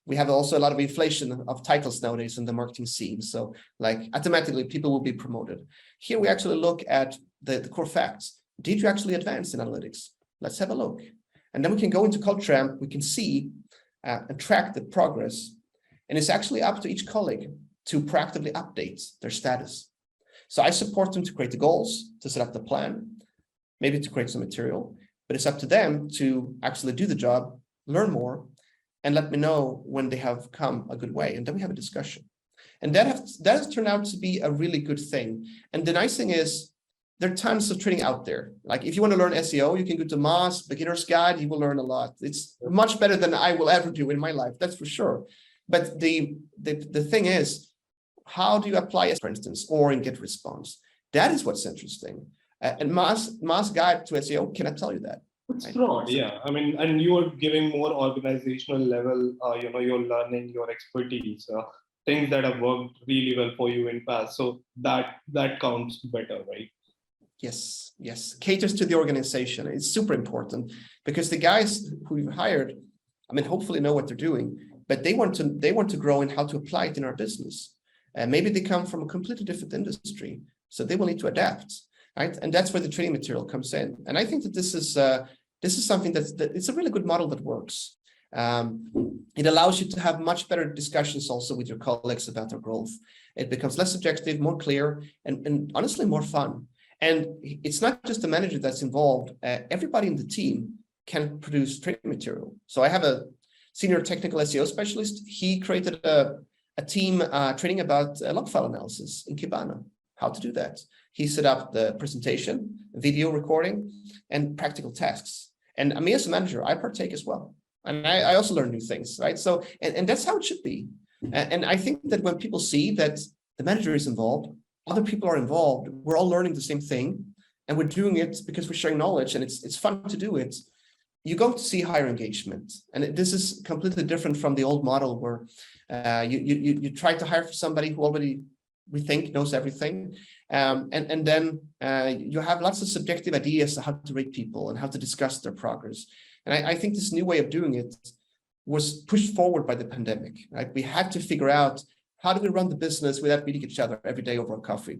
We have also a lot of inflation of titles nowadays in the marketing scene. So like automatically people will be promoted. Here we actually look at the core facts. Did you actually advance in analytics? Let's have a look. And then we can go into Culture Amp, we can see and track the progress. And it's actually up to each colleague to proactively update their status. So I support them to create the goals, to set up the plan, maybe to create some material, but it's up to them to actually do the job, learn more, and let me know when they have come a good way. And then we have a discussion. And that has turned out to be a really good thing. And the nice thing is, there are tons of training out there. Like if you want to learn SEO, you can go to Moz, Beginner's Guide, you will learn a lot. It's much better than I will ever do in my life, that's for sure. But the thing is, how do you apply it, for instance, or in GetResponse? That is what's interesting. And Moz Guide to SEO cannot tell you that. It's broad, yeah. I mean, and you are giving more organizational level, you're learning your expertise, things that have worked really well for you in past. So that counts better, right? Yes. Caters to the organization. It's super important because the guys who you've hired, I mean, hopefully know what they're doing, but they want to grow in how to apply it in our business. And maybe they come from a completely different industry, so they will need to adapt, right? And that's where the training material comes in. And I think that this is something it's a really good model that works. It allows you to have much better discussions also with your colleagues about their growth. It becomes less subjective, more clear, and honestly more fun. And it's not just the manager that's involved. Everybody in the team can produce training material. So I have a senior technical SEO specialist. He created a team training about log file analysis in Kibana, how to do that. He set up the presentation, video recording, and practical tasks. And me as a manager, I partake as well. And I also learn new things, right? So, and that's how it should be. And I think that when people see that the manager is involved, other people are involved, we're all learning the same thing, and we're doing it because we're sharing knowledge, and it's fun to do it. You go to see higher engagement, and this is completely different from the old model where you try to hire for somebody who already we think knows everything, and then you have lots of subjective ideas on how to rate people and how to discuss their progress. And I think this new way of doing it was pushed forward by the pandemic. Right, we had to figure out, how do we run the business without meeting each other every day over a coffee?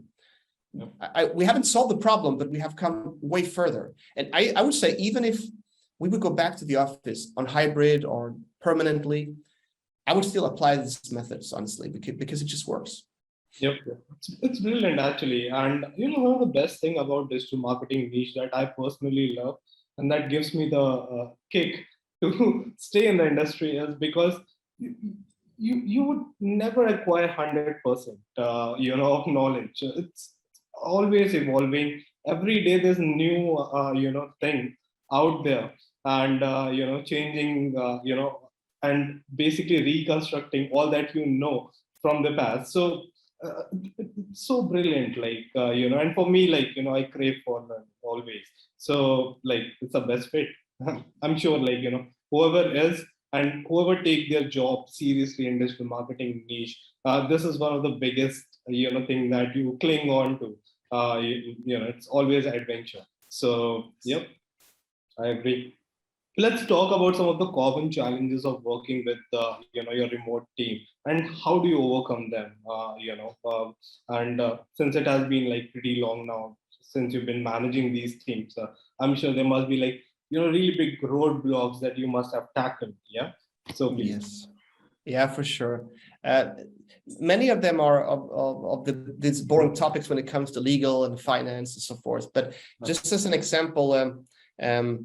We haven't solved the problem, but we have come way further. And I would say, even if we would go back to the office on hybrid or permanently, I would still apply these methods, honestly, because it just works. Yep. It's brilliant, actually. And one of the best thing about digital marketing niche that I personally love, and that gives me the kick to stay in the industry, is because you would never acquire 100% of knowledge. It's always evolving. Every day there's new thing out there, and changing and basically reconstructing all that from the past. So it's so brilliant, and for me, I crave for learning always. So it's the best fit. I'm sure whoever is, and whoever take their job seriously in digital marketing niche, this is one of the biggest thing that you cling on to. It's always adventure. So yep, I agree. Let's talk about some of the common challenges of working with your remote team, and how do you overcome them. And since it has been pretty long now, since you've been managing these teams. I'm sure there must be like, really big roadblocks that you must have tackled. Yeah. So please. Yes. Yeah, for sure. Many of them are of these boring topics when it comes to legal and finance and so forth. But just as an example, there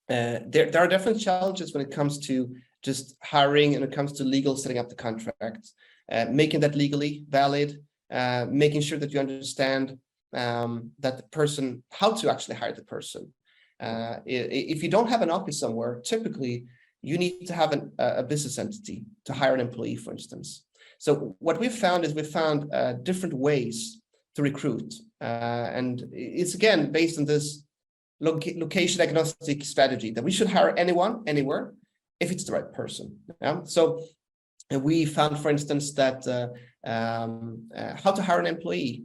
are definitely challenges when it comes to just hiring and when it comes to legal setting up the contract, making that legally valid, making sure that you understand that the person, how to actually hire the person. If you don't have an office somewhere, typically you need to have a business entity to hire an employee, for instance. So what we've found is different ways to recruit. And it's again based on this location agnostic strategy that we should hire anyone, anywhere, if it's the right person. Yeah? So we found, for instance, that how to hire an employee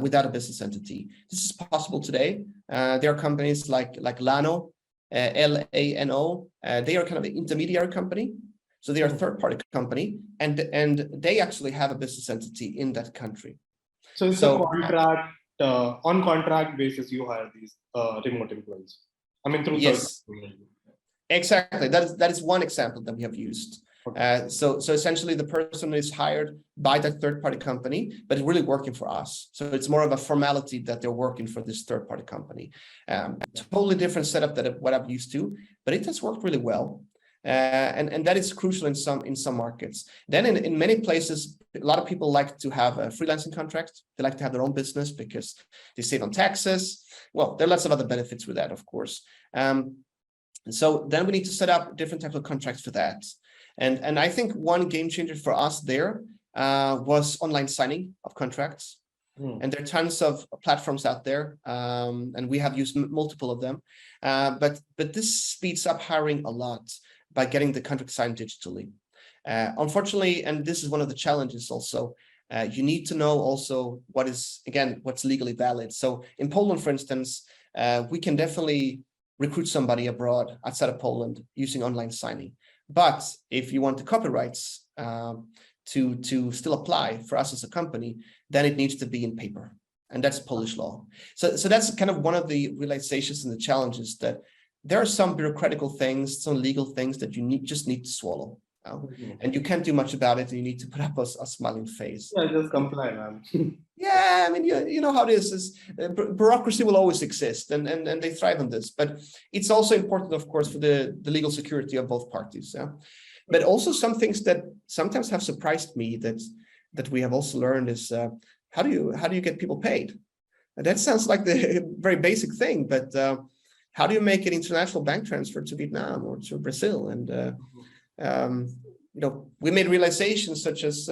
without a business entity. This is possible today. There are companies like Lano, Lano. They are kind of an intermediary company. So they are a third-party company, and they actually have a business entity in that country. So it's a contract, on contract basis, you hire these remote employees. I mean, through yes, exactly. That is one example that we have used. Okay. So essentially, the person is hired by that third-party company, but it's really working for us. So it's more of a formality that they're working for this third-party company. Totally different setup than what I'm used to, but it has worked really well. And that is crucial in some markets. Then in many places, a lot of people like to have a freelancing contract. They like to have their own business because they save on taxes. Well, there are lots of other benefits with that, of course. So then we need to set up different types of contracts for that. And I think one game changer for us there was online signing of contracts. And there are tons of platforms out there, and we have used multiple of them. But this speeds up hiring a lot by getting the contract signed digitally. Unfortunately, and this is one of the challenges also, you need to know also what's legally valid. So in Poland, for instance, we can definitely recruit somebody abroad outside of Poland using online signing. But if you want the copyrights to still apply for us as a company, then it needs to be in paper. And that's Polish law. So that's kind of one of the realizations and the challenges, that there are some bureaucratical things, some legal things that you just need to swallow. And you can't do much about it. And you need to put up a smiling face. Yeah, just comply, man. Yeah, I mean, you know how it is bureaucracy will always exist, and they thrive on this. But it's also important, of course, for the legal security of both parties. Yeah? But also some things that sometimes have surprised me that we have also learned is how do you get people paid? And that sounds like the very basic thing, but how do you make an international bank transfer to Vietnam or to Brazil? And we made realizations such as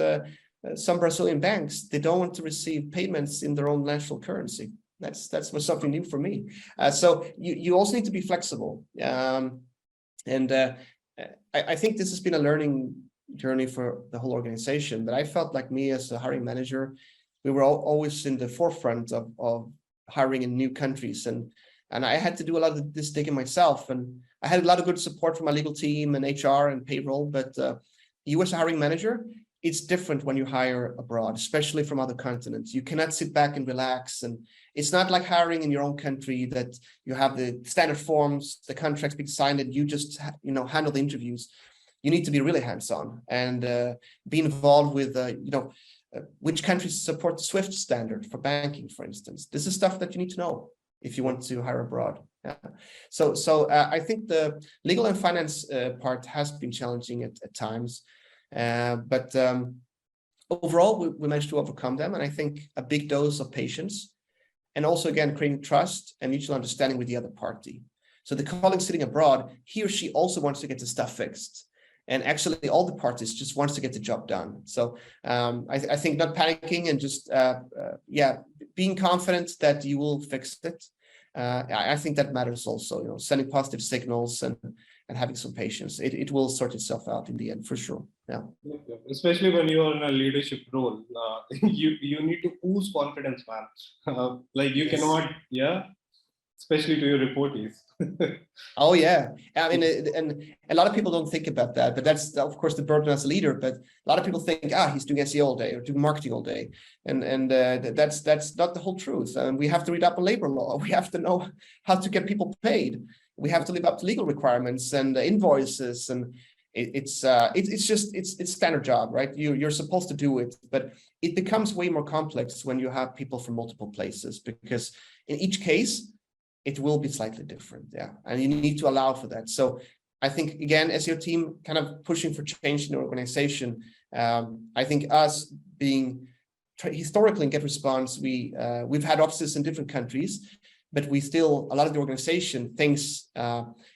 some Brazilian banks, they don't want to receive payments in their own national currency. That was something new for me. So you also need to be flexible. I think this has been a learning journey for the whole organization. But I felt like me as a hiring manager, we were always in the forefront of hiring in new countries. And I had to do a lot of this digging myself. And I had a lot of good support from my legal team and HR and payroll. But you as a hiring manager, it's different when you hire abroad, especially from other continents. You cannot sit back and relax. And it's not like hiring in your own country that you have the standard forms, the contracts being signed, and you just handle the interviews. You need to be really hands-on and be involved with which countries support the SWIFT standard for banking, for instance. This is stuff that you need to know if you want to hire abroad. Yeah. So I think the legal and finance part has been challenging at times. But overall, we managed to overcome them. And I think a big dose of patience, and also, again, creating trust and mutual understanding with the other party. So the colleague sitting abroad, he or she also wants to get the stuff fixed. And actually, all the parties just wants to get the job done. So I think not panicking and just, being confident that you will fix it. I think that matters also, sending positive signals and having some patience. It will sort itself out in the end, for sure. Yeah. Especially when you are in a leadership role, you need to ooze confidence, man. Like you cannot, especially to your reportees. Oh yeah, I mean, and a lot of people don't think about that, but that's of course the burden as a leader. But a lot of people think, he's doing SEO all day or doing marketing all day, and that's not the whole truth. And we have to read up on labor law. We have to know how to get people paid. We have to live up to legal requirements and invoices, and it's standard job, right? You're supposed to do it, but it becomes way more complex when you have people from multiple places, because in each case it will be slightly different, yeah, and you need to allow for that. So I think again, as your team kind of pushing for change in the organization, I think us being historically in GetResponse, we've had offices in different countries, but we still, a lot of the organization thinks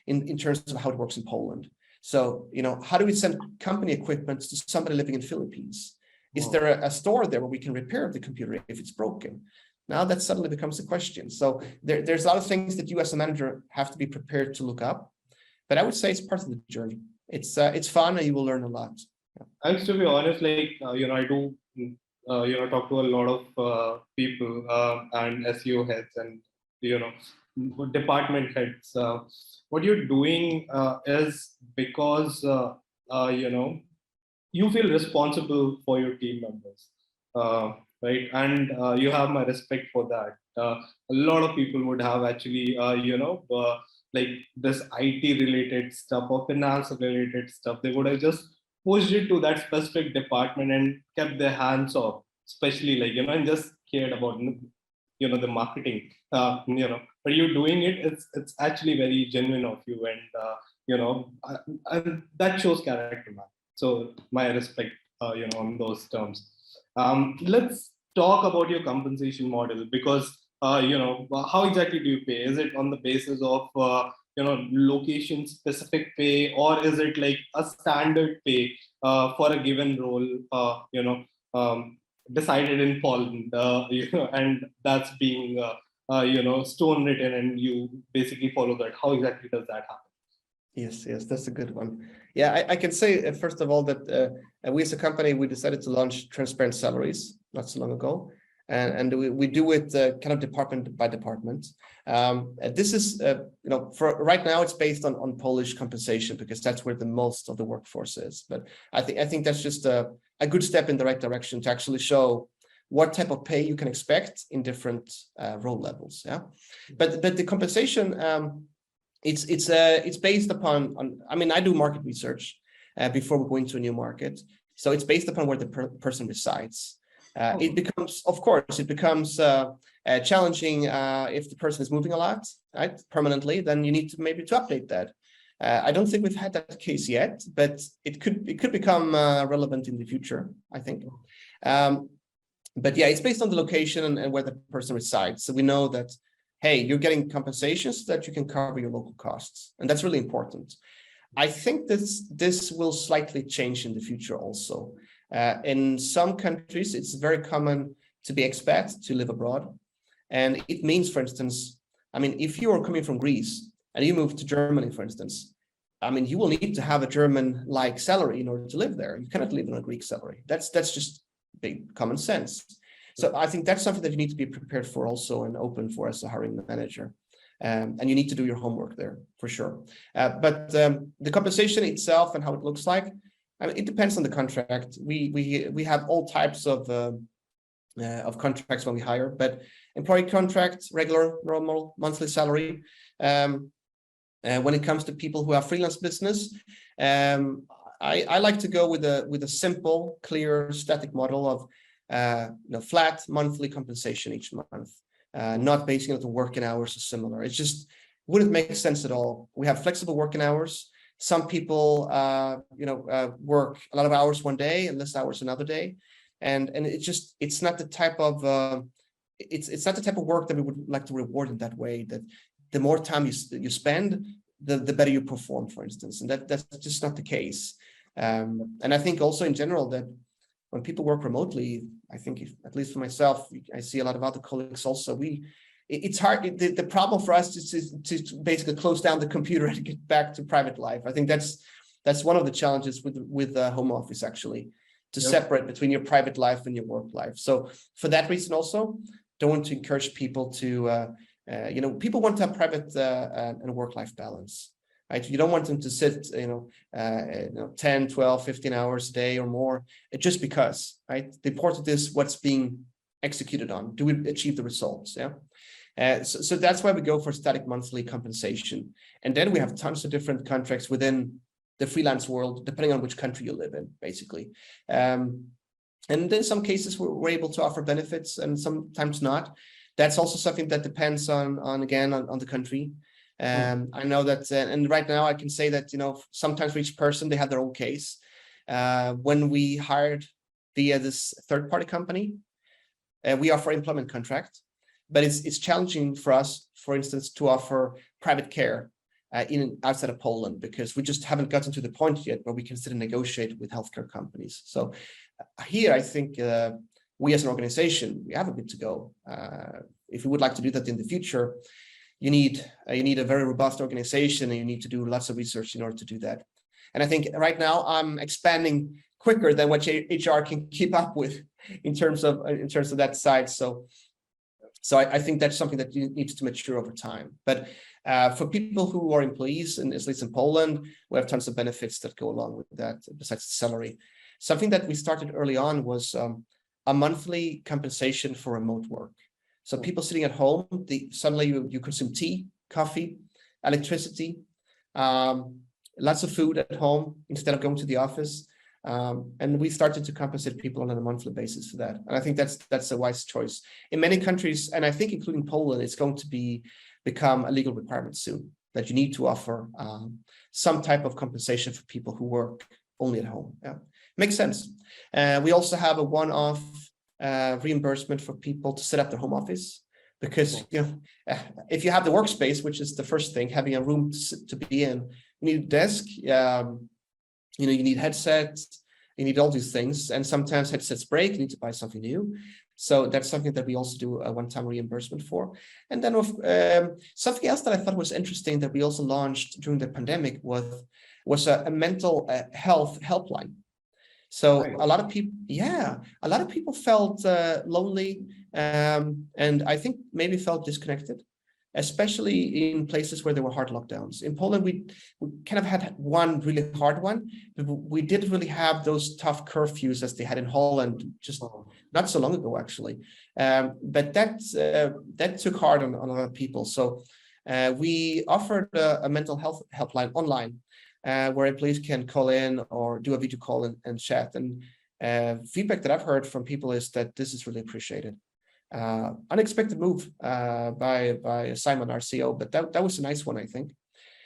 in terms of how it works in Poland. So, how do we send company equipment to somebody living in Philippines? Is there a store there where we can repair the computer if it's broken? Now that suddenly becomes a question. So there's a lot of things that you as a manager have to be prepared to look up. But I would say it's part of the journey. It's fun and you will learn a lot. And to be honest, like, I do, talk to a lot of people and SEO heads and, department heads. What you're doing is because, you feel responsible for your team members, right? And you have my respect for that. A lot of people would have actually, like this IT related stuff or finance related stuff. They would have just pushed it to that specific department and kept their hands off, especially like, and just cared about, the marketing, but you're doing it. It's actually very genuine of you, and and that shows character, man. So my respect, on those terms. Let's talk about your compensation model, because how exactly do you pay? Is it on the basis of location specific pay, or is it like a standard pay for a given role? Decided in Poland, and that's being stone written, and you basically follow that. How exactly does that happen? Yes, that's a good one. Yeah, I can say first of all that we as a company, we decided to launch transparent salaries not so long ago, and we do it kind of department by department. This is for right now it's based on Polish compensation, because that's where the most of the workforce is. But I think that's just a good step in the right direction to actually show what type of pay you can expect in different role levels. Yeah, but the compensation. It's based upon, I mean, I do market research before we go into a new market. So it's based upon where the person resides. It becomes, of course, challenging if the person is moving a lot, right, permanently, then you need to maybe to update that. I don't think we've had that case yet, but it could become relevant in the future, I think. But yeah, it's based on the location and where the person resides. So we know that, hey, you're getting compensation so that you can cover your local costs. And that's really important. I think this will slightly change in the future also. In some countries, it's very common to be expat, to live abroad. And it means, for instance, I mean, if you are coming from Greece and you move to Germany, for instance, I mean, you will need to have a German-like salary in order to live there. You cannot live on a Greek salary. That's just big common sense. So I think that's something that you need to be prepared for also and open for as a hiring manager. And you need to do your homework there for sure. But the compensation itself and how it looks like, I mean, it depends on the contract. We have all types of contracts when we hire, but employee contract, regular, normal, monthly salary. When it comes to people who have freelance business, I like to go with a simple, clear, static model of flat monthly compensation each month, not basing it on working hours or similar. It just wouldn't make sense at all. We have flexible working hours. Some people, work a lot of hours one day and less hours another day, and it's not the type of it's not the type of work that we would like to reward in that way. That the more time you spend, the better you perform, for instance, and that's just not the case. And I think also in general that when people work remotely, I think, at least for myself, I see a lot of other colleagues also, it's hard. The problem for us is to basically close down the computer and get back to private life. I think that's one of the challenges with home office, actually, to separate between your private life and your work life. So for that reason also, don't want to encourage people to People want to have private and work-life balance, right? You don't want them to sit, 10, 12, 15 hours a day or more, just because, right? The important is what's being executed on. Do we achieve the results? Yeah. So that's why we go for static monthly compensation. And then we have tons of different contracts within the freelance world, depending on which country you live in, basically. And in some cases, we're able to offer benefits and sometimes not. That's also something that depends on the country. I know that, and right now I can say that, sometimes for each person, they have their own case. When we hired via this third-party company, we offer employment contract, but it's challenging for us, for instance, to offer private care outside of Poland, because we just haven't gotten to the point yet where we can sit and negotiate with healthcare companies. So here, I think we as an organization, we have a bit to go. If we would like to do that in the future, you need a very robust organization, and you need to do lots of research in order to do that. And I think right now I'm expanding quicker than what HR can keep up with in terms of that side. So I think that's something that needs to mature over time. But for people who are employees, and at least in Poland, we have tons of benefits that go along with that besides the salary. Something that we started early on was a monthly compensation for remote work. So people sitting at home, suddenly you consume tea, coffee, electricity, lots of food at home instead of going to the office. And we started to compensate people on a monthly basis for that. And I think that's a wise choice. In many countries, and I think including Poland, it's going to become a legal requirement soon, that you need to offer some type of compensation for people who work only at home. Yeah, makes sense. We also have a one-off reimbursement for people to set up their home office, because if you have the workspace, which is the first thing, having a room to be in, you need a desk, you need headsets, you need all these things, and sometimes headsets break, you need to buy something new. So that's something that we also do a one-time reimbursement for. And then something else that I thought was interesting that we also launched during the pandemic was a mental health helpline. So a lot of people felt lonely, and I think maybe felt disconnected, especially in places where there were hard lockdowns. In Poland, we kind of had one really hard one, but we didn't really have those tough curfews as they had in Holland just not so long ago, actually. But that took hard on a lot of people. So we offered a mental health helpline online, where employees can call in or do a video call and chat. And feedback that I've heard from people is that this is really appreciated. Unexpected move by Simon, our CEO, but that was a nice one, I think.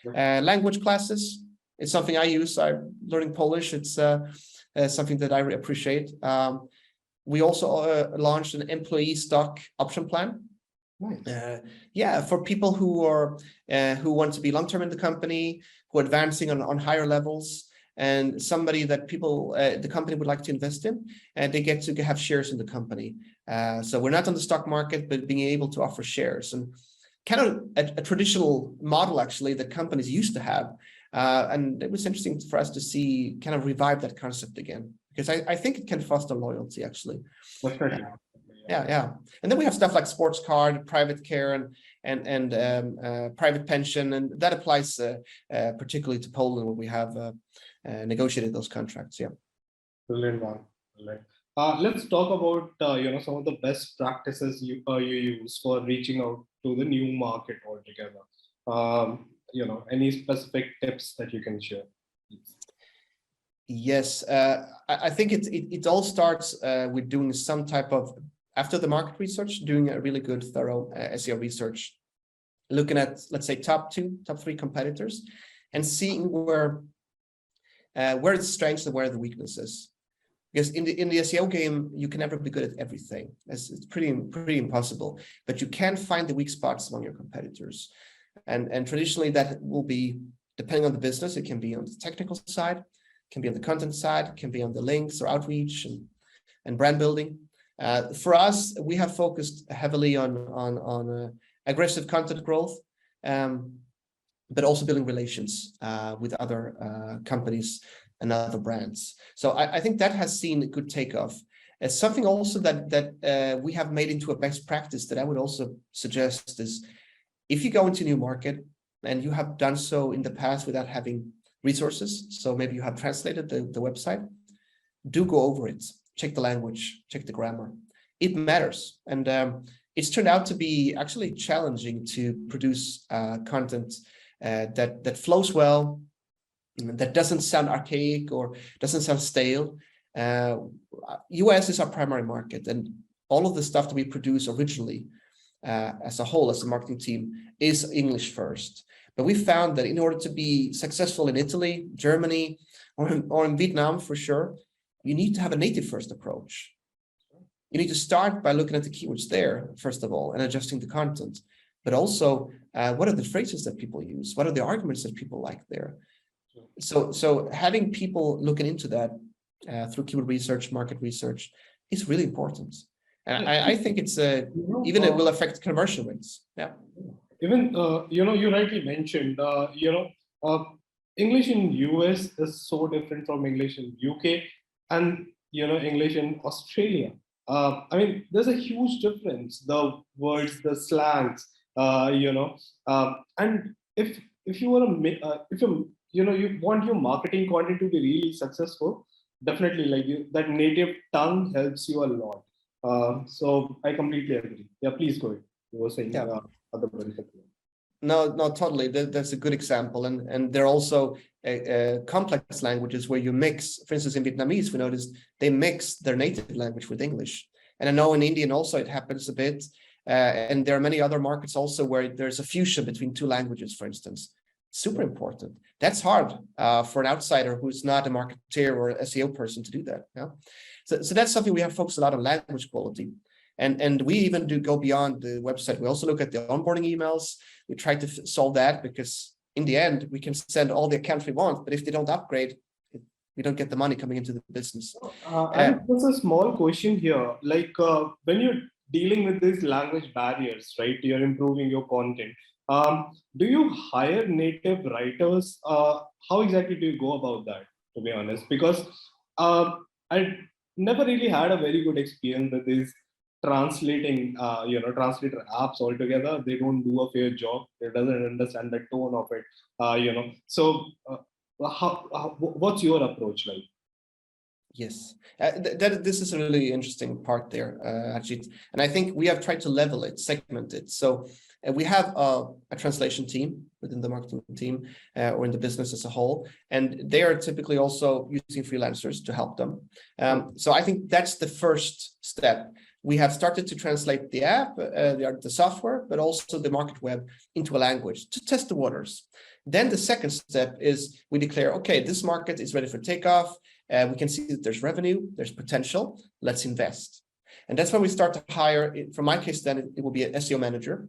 Language classes, it's something I use. I'm learning Polish. It's something that I appreciate. We also launched an employee stock option plan. Nice. For people who want to be long-term in the company, who are advancing on higher levels, and somebody that the company would like to invest in, and they get to have shares in the company. So we're not on the stock market, but being able to offer shares, and kind of a traditional model actually that companies used to have. And it was interesting for us to see kind of revive that concept again, because I think it can foster loyalty actually. Yeah. And then we have stuff like sports card, private care, and private pension, and that applies particularly to Poland, where we have negotiated those contracts. Yeah. Brilliant, man. Brilliant. Let's talk about some of the best practices you use for reaching out to the new market altogether. Any specific tips that you can share? Yes, I think it all starts with doing some type of, after the market research, doing a really good, thorough SEO research, looking at, let's say, top 3 competitors, and seeing where the strengths and where the weaknesses. Because in the SEO game, you can never be good at everything. It's pretty impossible. But you can find the weak spots among your competitors, and traditionally that will be, depending on the business, it can be on the technical side, can be on the content side, can be on the links or outreach and brand building. For us, we have focused heavily on aggressive content growth, but also building relations with other companies and other brands. So I think that has seen a good takeoff. Something also that we have made into a best practice that I would also suggest is if you go into a new market and you have done so in the past without having resources, so maybe you have translated the website, do go over it, check the language, check the grammar. It matters. And it's turned out to be actually challenging to produce content that flows well, that doesn't sound archaic or doesn't sound stale. US is our primary market, and all of the stuff that we produce originally as a whole, as a marketing team, is English first. But we found that in order to be successful in Italy, Germany, or in Vietnam for sure, you need to have a native first approach. You need to start by looking at the keywords there, first of all, and adjusting the content. But also, what are the phrases that people use? What are the arguments that people like there? So having people looking into that through keyword research, market research, is really important. And I think it's even it will affect conversion rates. Yeah. Even you rightly mentioned English in US is so different from English in UK and English in Australia. I mean, there's a huge difference. The words, the slangs, and if you want to if you want your marketing content to be really successful, definitely that native tongue helps you a lot. So I completely agree. Yeah, please go ahead. You were saying other benefits. No, totally. That's a good example. And there are also complex languages where you mix, for instance, in Vietnamese, we noticed they mix their native language with English. And I know in Indian also it happens a bit. And there are many other markets also where there's a fusion between two languages, for instance. Super important. That's hard for an outsider who's not a marketeer or SEO person to do that. Yeah? So that's something we have focused a lot on, language quality. And we even do go beyond the website. We also look at the onboarding emails. We try to solve that because in the end, we can send all the accounts we want, but if they don't upgrade, we don't get the money coming into the business. And there's a small question here. When you're dealing with these language barriers, right? You're improving your content. Do you hire native writers? How exactly do you go about that, to be honest? Because I never really had a very good experience with these translating translator apps altogether. They don't do a fair job. They doesn't understand the tone of it. So what's your approach like? Yes, this is a really interesting part there, Harshit. And I think we have tried to level it, segment it. So we have a translation team within the marketing team or in the business as a whole, and they are typically also using freelancers to help them. So I think that's the first step. We have started to translate the app, the software, but also the market web into a language to test the waters. Then the second step is we declare, okay, this market is ready for takeoff. We can see that there's revenue, there's potential, let's invest. And that's when we start to hire, for my case, then it will be an SEO manager,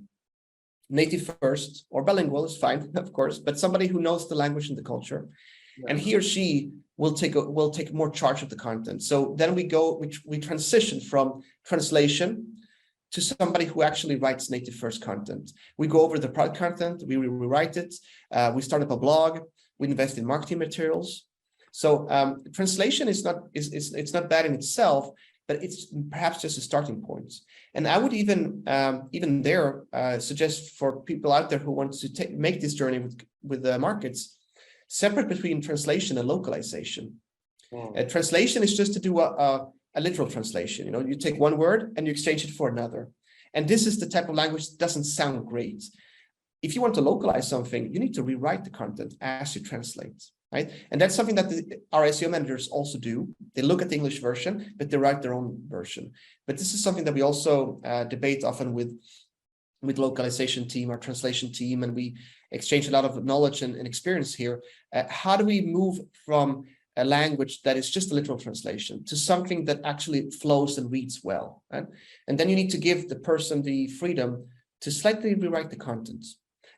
native first, or bilingual is fine, of course, but somebody who knows the language and the culture. Yeah. And he or she will take more charge of the content. So then we transition from translation to somebody who actually writes native first content. We go over the product content, we rewrite it, we start up a blog, we invest in marketing materials. So translation is not bad in itself, but it's perhaps just a starting point. And I would even there suggest for people out there who want to make this journey with the markets, separate between translation and localization. Translation is just to do a literal translation. You take one word and you exchange it for another. And this is the type of language that doesn't sound great. If you want to localize something, you need to rewrite the content as you translate. Right? And that's something that our SEO managers also do. They look at the English version, but they write their own version. But this is something that we also debate often with localization team, our translation team, and we exchange a lot of knowledge and experience here. How do we move from a language that is just a literal translation to something that actually flows and reads well? Right? And then you need to give the person the freedom to slightly rewrite the content.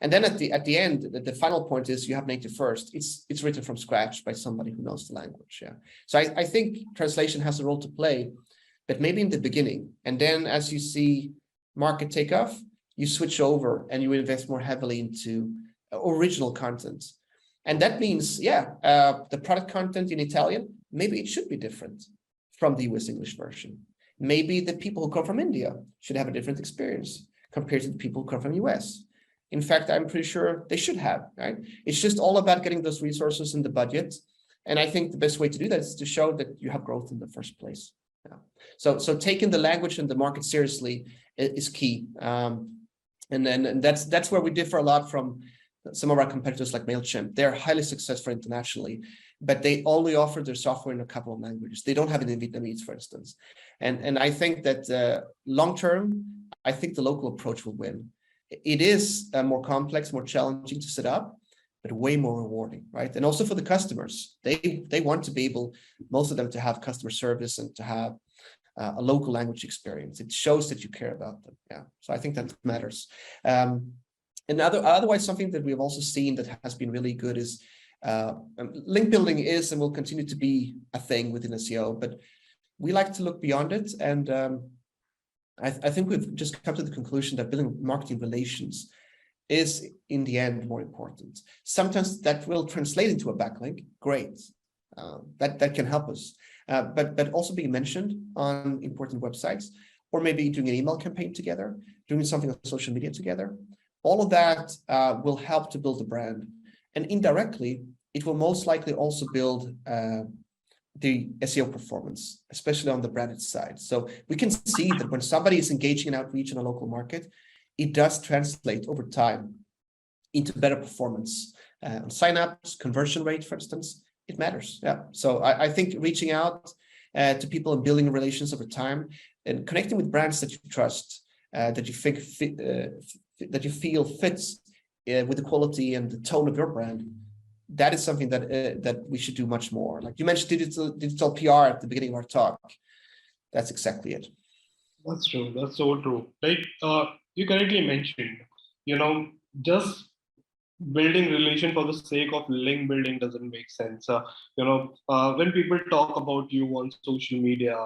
And then at the end, the final point is you have native first. It's written from scratch by somebody who knows the language. Yeah. So I think translation has a role to play, but maybe in the beginning. And then as you see market take off, you switch over and you invest more heavily into original content. And that means, the product content in Italian, maybe it should be different from the US English version. Maybe the people who come from India should have a different experience compared to the people who come from US. In fact, I'm pretty sure they should have, right? It's just all about getting those resources in the budget. And I think the best way to do that is to show that you have growth in the first place. Yeah. So taking the language and the market seriously is key. And that's where we differ a lot from some of our competitors like MailChimp. They're highly successful internationally, but they only offer their software in a couple of languages. They don't have it in Vietnamese, for instance. And I think that long term, I think the local approach will win. It is more complex, more challenging to set up, but way more rewarding, right? And also for the customers, they want to be able, most of them, to have customer service and to have a local language experience. It shows that you care about them. Yeah, so I think that matters. And otherwise, something that we've also seen that has been really good is link building is and will continue to be a thing within SEO, but we like to look beyond it. And I think we've just come to the conclusion that building marketing relations is in the end more important. Sometimes that will translate into a backlink, great. That can help us, but also being mentioned on important websites, or maybe doing an email campaign together, doing something on social media together. All of that will help to build a brand, and indirectly, it will most likely also build the SEO performance, especially on the branded side. So we can see that when somebody is engaging in outreach in a local market, it does translate over time into better performance on signups, conversion rate, for instance. It matters. Yeah. So I think reaching out to people and building relations over time and connecting with brands that you trust, that you think that you feel fits with the quality and the tone of your brand. That is something that we should do much more. Like you mentioned, digital PR at the beginning of our talk. That's exactly it. That's true. That's so true. Like you correctly mentioned, just building relation for the sake of link building doesn't make sense. When people talk about you on social media,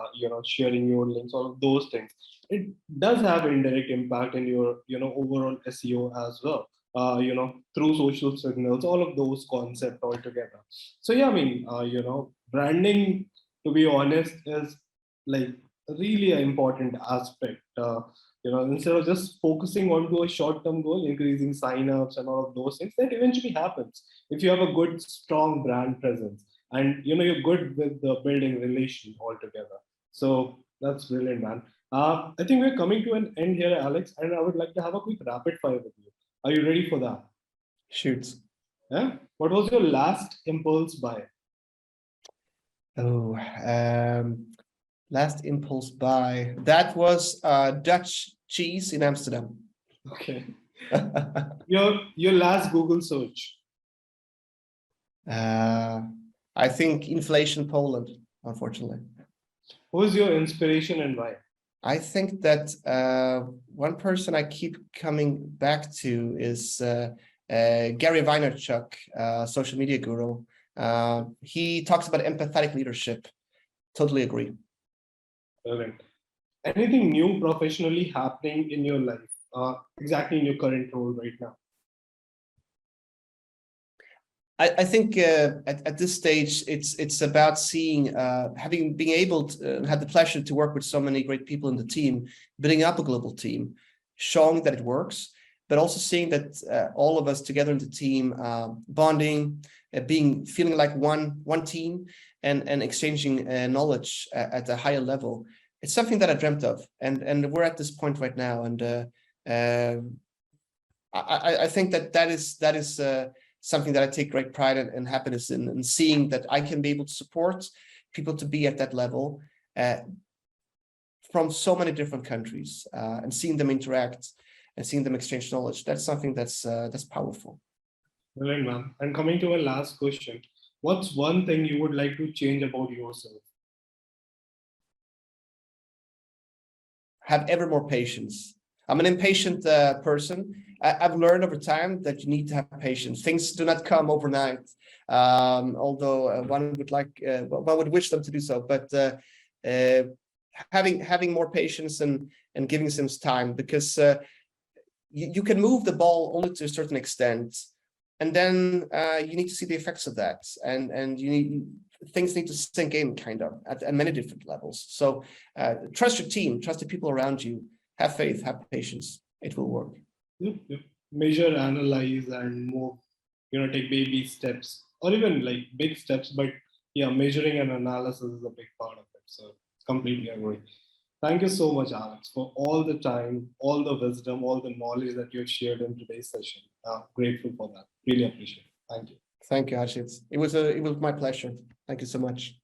sharing your links, all of those things, it does have indirect impact in your, overall SEO as well. Through social signals, all of those concepts altogether. So yeah, I mean, branding, to be honest, is like really an important aspect. Instead of just focusing onto a short-term goal, increasing signups and all of those things, that eventually happens if you have a good, strong brand presence, and you're good with the building relation altogether. So that's brilliant, man. I think we're coming to an end here, Alex, and I would like to have a quick rapid fire with you. Are you ready for that? Shoot. Yeah. What was your last impulse buy? Oh, last impulse buy. That was Dutch cheese in Amsterdam. Okay. Your last Google search? I think inflation Poland, unfortunately. Who's your inspiration and why? I think that one person I keep coming back to is Gary Vaynerchuk, social media guru. He talks about empathetic leadership. Totally agree. Brilliant. Anything new professionally happening in your life, exactly in your current role right now? I think at this stage, it's about seeing, being able to have the pleasure to work with so many great people in the team, building up a global team, showing that it works, but also seeing that all of us together in the team, bonding, feeling like one team, and exchanging knowledge at a higher level. It's something that I dreamt of, and we're at this point right now, and I think that is something that I take great pride and happiness in, and seeing that I can be able to support people to be at that level from so many different countries, and seeing them interact and seeing them exchange knowledge. That's something that's powerful. Brilliant, man. And coming to our last question, what's one thing you would like to change about yourself? Have ever more patience. I'm an impatient person. I've learned over time that you need to have patience. Things do not come overnight, although one would wish them to do so. But having more patience and giving some time, because you can move the ball only to a certain extent, and then you need to see the effects of that, and things need to sink in kind of at many different levels. So trust your team, trust the people around you, have faith, have patience. It will work. Yep. measure, analyze, and move, take baby steps or even like big steps. But yeah, measuring and analysis is a big part of it. So completely agree. Thank you so much, Alex, for all the time, all the wisdom, all the knowledge that you have shared in today's session. Grateful for that. Really appreciate it. Thank you. Thank you, Harshit. It was my pleasure. Thank you so much.